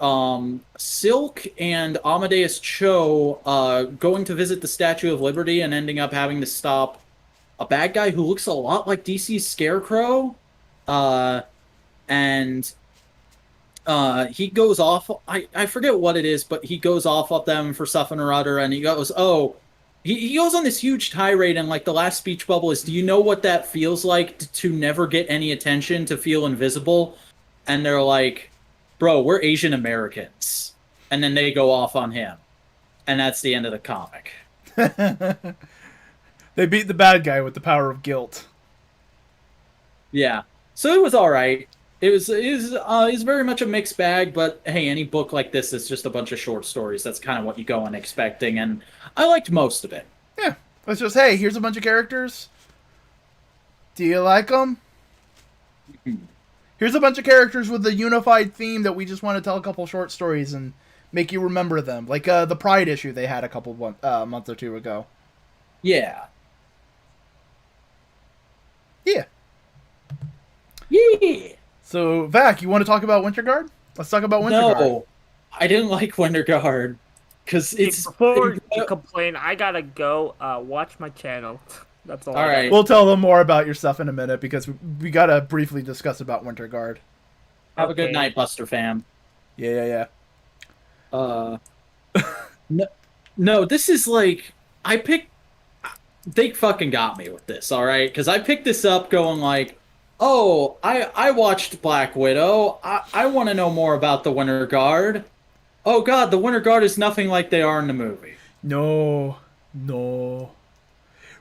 Silk and Amadeus Cho going to visit the Statue of Liberty and ending up having to stop a bad guy who looks a lot like DC's Scarecrow. And he goes off. I forget what it is, but he goes off of them for something or other, and he goes, "Oh." He goes on this huge tirade, and like the last speech bubble is, "Do you know what that feels like to never get any attention, to feel invisible?" And they're like, "Bro, we're Asian Americans." And then they go off on him, and that's the end of the comic. They beat the bad guy with the power of guilt. Yeah, so it was all right. It was very much a mixed bag, but hey, any book like this is just a bunch of short stories. That's kind of what you go in expecting, and I liked most of it. Yeah, it's just, hey, here's a bunch of characters. Do you like them? Here's a bunch of characters with a unified theme that we just want to tell a couple short stories and make you remember them. Like the Pride issue they had a couple months or two ago. Yeah. Yeah. Yeah. So, Vac, you want to talk about Winter Guard? Let's talk about Winter Guard. No, I didn't like Winter Guard because it's. Before you complain, I gotta go watch my channel. That's all. All right. We'll tell them more about your stuff in a minute because we gotta briefly discuss about Winter Guard. Have a good night, Buster fam. Yeah. No, this is like they fucking got me with this, all right? Because I picked this up going like, oh, I watched Black Widow. I want to know more about the Winter Guard. Oh god, the Winter Guard is nothing like they are in the movie. No.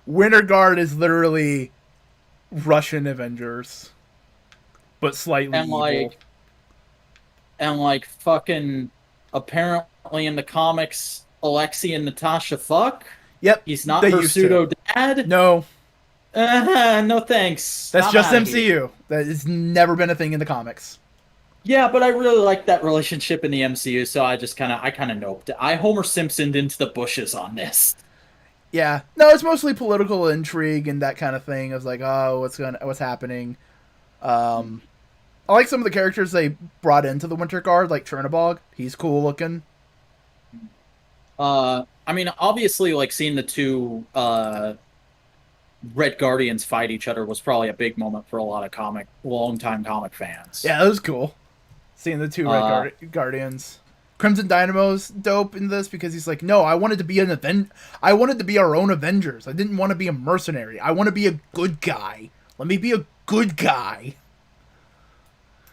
Winter Guard is literally Russian Avengers, but slightly evil. And fucking apparently in the comics, Alexei and Natasha fuck. Yep. He's not her pseudo dad. No. No thanks. That's just MCU. That has never been a thing in the comics. Yeah, but I really like that relationship in the MCU, so I kind of noped it. I Homer Simpsoned into the bushes on this. Yeah. No, it's mostly political intrigue and that kind of thing. Of like, oh, what's happening. I like some of the characters they brought into the Winter Guard, like Chernobog. He's cool looking. I mean, obviously, like seeing the two Red Guardians fight each other was probably a big moment for a lot of long-time comic fans. Yeah, that was cool. Seeing the two Red Guardians. Crimson Dynamo's dope in this because he's like, no, I wanted to be I wanted to be our own Avengers. I didn't want to be a mercenary. I want to be a good guy. Let me be a good guy.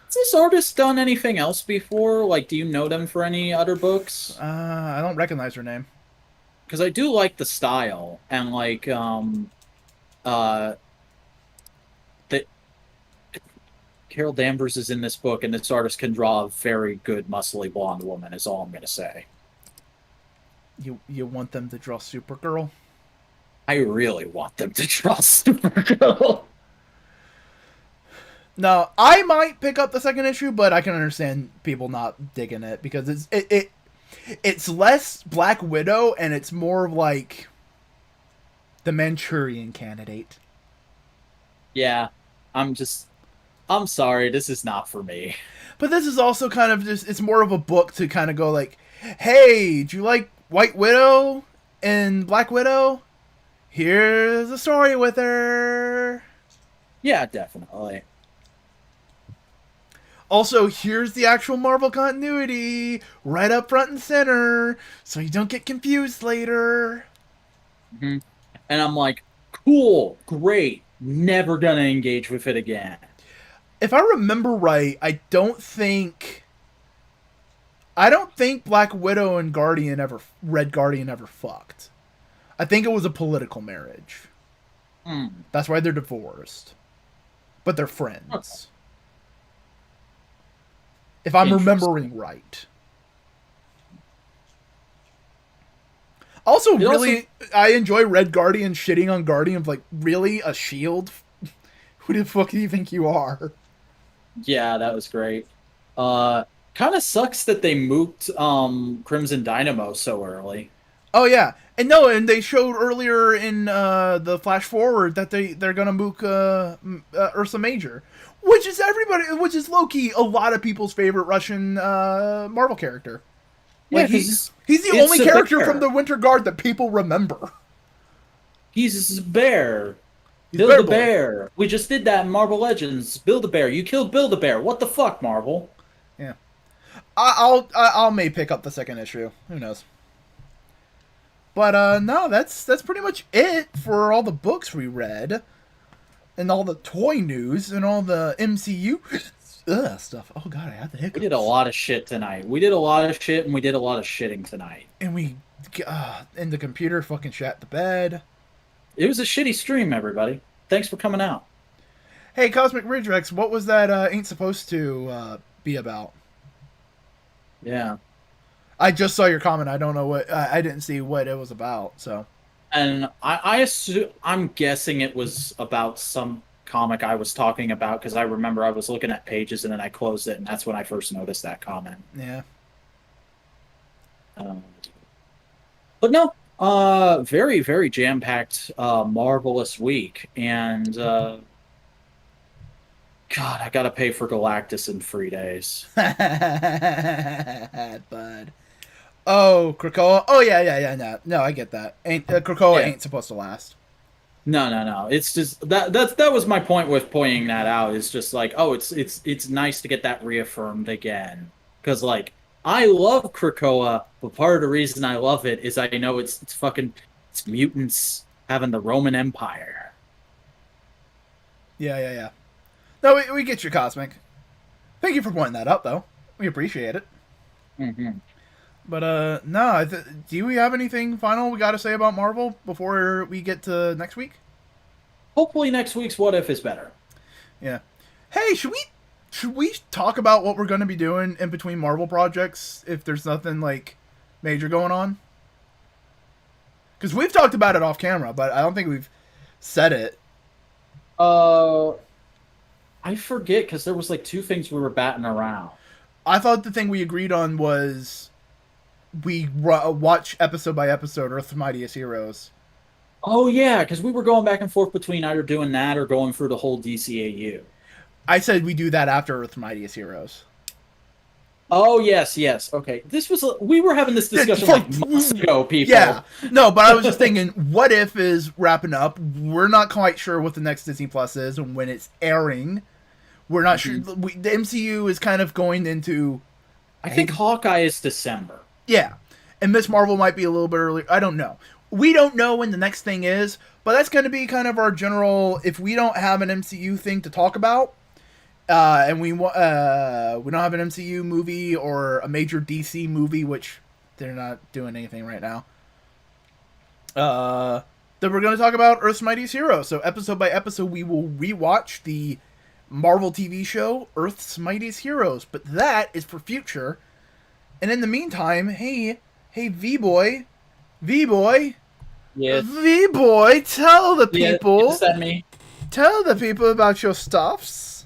Has this artist done anything else before? Like, do you know them for any other books? I don't recognize her name. Because I do like the style, and like, Carol Danvers is in this book, and this artist can draw a very good, muscly blonde woman, is all I'm going to say. You want them to draw Supergirl? I really want them to draw Supergirl. No, I might pick up the second issue, but I can understand people not digging it because it's less Black Widow and it's more like the Manchurian Candidate. Yeah, I'm sorry, this is not for me. But this is also kind of just, it's more of a book to kind of go like, hey, do you like White Widow and Black Widow? Here's a story with her. Yeah, definitely. Also, here's the actual Marvel continuity right up front and center, so you don't get confused later. Mm-hmm. And I'm like, cool, great, never gonna engage with it again. If I remember right, I don't think I don't think Black Widow and Red Guardian ever fucked. I think it was a political marriage. That's why they're divorced. But they're friends. Okay. If I'm remembering right. Also, I enjoy Red Guardian shitting on Guardian. Like, really? A shield? Who the fuck do you think you are? Yeah, that was great. Kind of sucks that they mooked Crimson Dynamo so early. Oh, yeah. And they showed earlier in the Flash Forward that they're gonna mook Ursa Major, which is low-key a lot of people's favorite Russian Marvel character. Like, yeah, he's the only character from the Winter Guard that people remember. He's a bear. Build-A-Bear. We just did that in Marvel Legends. Build-A-Bear. You killed Build-A-Bear. What the fuck, Marvel? Yeah. I'll may pick up the second issue. Who knows? But no, that's pretty much it for all the books we read, and all the toy news, and all the MCU stuff. Oh god, I had the hiccups. We did a lot of shit tonight. We did a lot of shit, and we did a lot of shitting tonight. And and the computer fucking shat the bed. It was a shitty stream, everybody. Thanks for coming out. Hey, Cosmic Ridgerex, what was that ain't supposed to be about? Yeah. I just saw your comment. I don't know what... I didn't see what it was about, so... And I'm guessing it was about some comic I was talking about, because I remember I was looking at pages, and then I closed it, and that's when I first noticed that comment. Yeah. But no, very, very jam-packed, marvelous week, and... God, I gotta pay for Galactus in 3 days. Bud. Oh, Krakoa. Oh, yeah. No, I get that. Krakoa ain't supposed to last. No. It's just that was my point with pointing that out. Is just like, oh, it's nice to get that reaffirmed again, because like I love Krakoa, but part of the reason I love it is I know it's mutants having the Roman Empire. Yeah. No, we get you, Cosmic. Thank you for pointing that out, though. We appreciate it. Mm-hmm. But, no, do we have anything final we got to say about Marvel before we get to next week? Hopefully next week's What If is better. Yeah. Hey, should we talk about what we're going to be doing in between Marvel projects if there's nothing, like, major going on? Because we've talked about it off camera, but I don't think we've said it. I forget, because there was like 2 things we were batting around. I thought the thing we agreed on was we watch episode by episode Earth's Mightiest Heroes. Oh yeah, because we were going back and forth between either doing that or going through the whole DCAU. I said we do that after Earth's Mightiest Heroes. Oh yes. Okay, we were having this discussion like months ago, people. Yeah, no, but I was just thinking, what if is wrapping up? We're not quite sure what the next Disney Plus is and when it's airing. We're not sure. The MCU is kind of going into... I think Hawkeye is December. Yeah. And Miss Marvel might be a little bit earlier. I don't know. We don't know when the next thing is, but that's going to be kind of our general... If we don't have an MCU thing to talk about, and we don't have an MCU movie or a major DC movie, which they're not doing anything right now, then we're going to talk about Earth's Mightiest Heroes. So episode by episode, we will rewatch the Marvel TV show Earth's Mightiest Heroes, but that is for future. And in the meantime, hey V-Boy, yes. V-Boy, tell the people, is that me? Tell the people about your stuffs.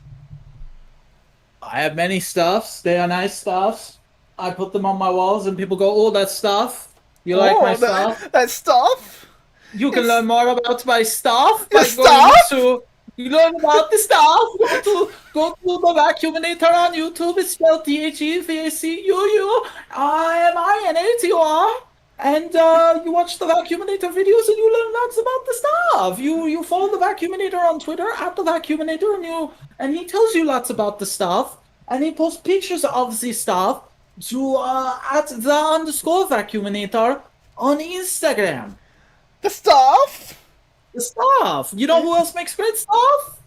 I have many stuffs. They are nice stuffs. I put them on my walls, and people go, "Oh, that stuff. You like my stuff? That stuff? You can learn more about my stuff by going to." You learn about the stuff. Go to the Vacuuminator on YouTube. It's spelled THEVACUU. IMINATOR. And you watch the Vacuuminator videos and you learn lots about the stuff. You follow the Vacuuminator on Twitter at the Vacuuminator, and he tells you lots about the stuff. And he posts pictures of the stuff to at the _Vacuuminator on Instagram. The stuff? The stuff. You know who else makes great stuff?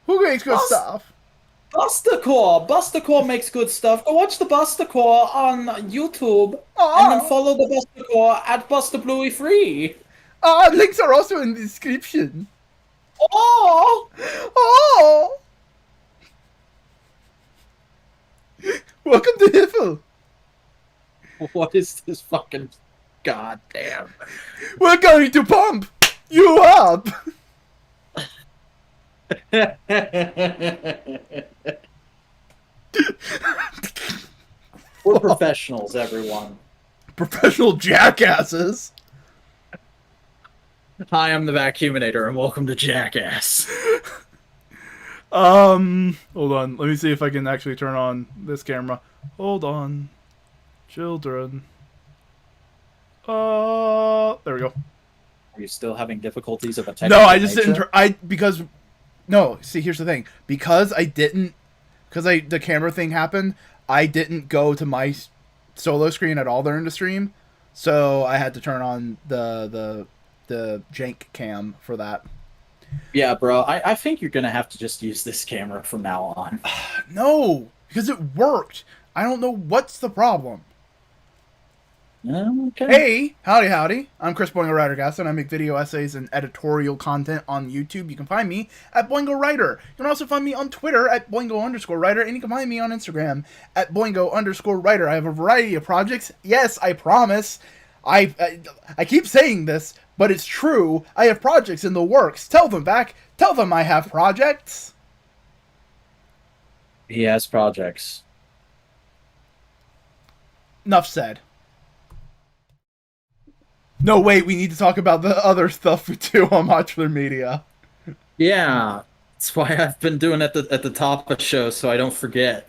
Who makes good stuff? Bustacore. Bustacore makes good stuff. Go watch the Bustacore on YouTube, Oh. and then follow the Bustacore at BustaBluey3. Links are also in the description. Oh, Oh! Welcome to Hiffle. what is this fucking goddamn? We're going to pump you up. We're professionals, everyone. Professional jackasses. Hi, I'm the Vacuuminator, and welcome to Jackass. Hold on. Let me see if I can actually turn on this camera. Hold on. Children. There we go. Are you still having difficulties of a No, technical I just nature? didn't. No, see, here's the thing. Because the camera thing happened, I didn't go to my solo screen at all during the stream, so I had to turn on the jank cam for that. Yeah, bro, I think you're gonna have to just use this camera from now on. No, because it worked. I don't know what's the problem. Okay. Hey, howdy. I'm Chris Boingo Writer and I make video essays and editorial content on YouTube. You can find me at Boingo Writer. You can also find me on Twitter at Boingo_Writer, and you can find me on Instagram at Boingo_Writer. I have a variety of projects. Yes, I promise. I keep saying this, but it's true. I have projects in the works. Tell them back. Tell them I have projects. He has projects. Enough said. No, wait, we need to talk about the other stuff we do on Modular Media. Yeah, that's why I've been doing it at the top of the show, so I don't forget.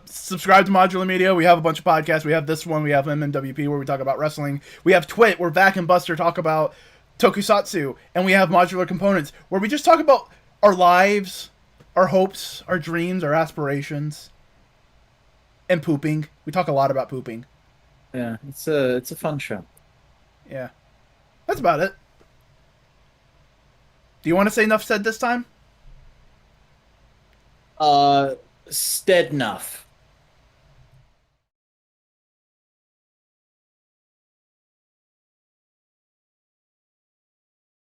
Subscribe to Modular Media. We have a bunch of podcasts. We have this one. We have MMWP, where we talk about wrestling. We have Twit, where Vac and Buster talk about tokusatsu. And we have Modular Components, where we just talk about our lives, our hopes, our dreams, our aspirations, and pooping. We talk a lot about pooping. Yeah, it's a fun show. Yeah. That's about it. Do you want to say enough said this time? Stead enough.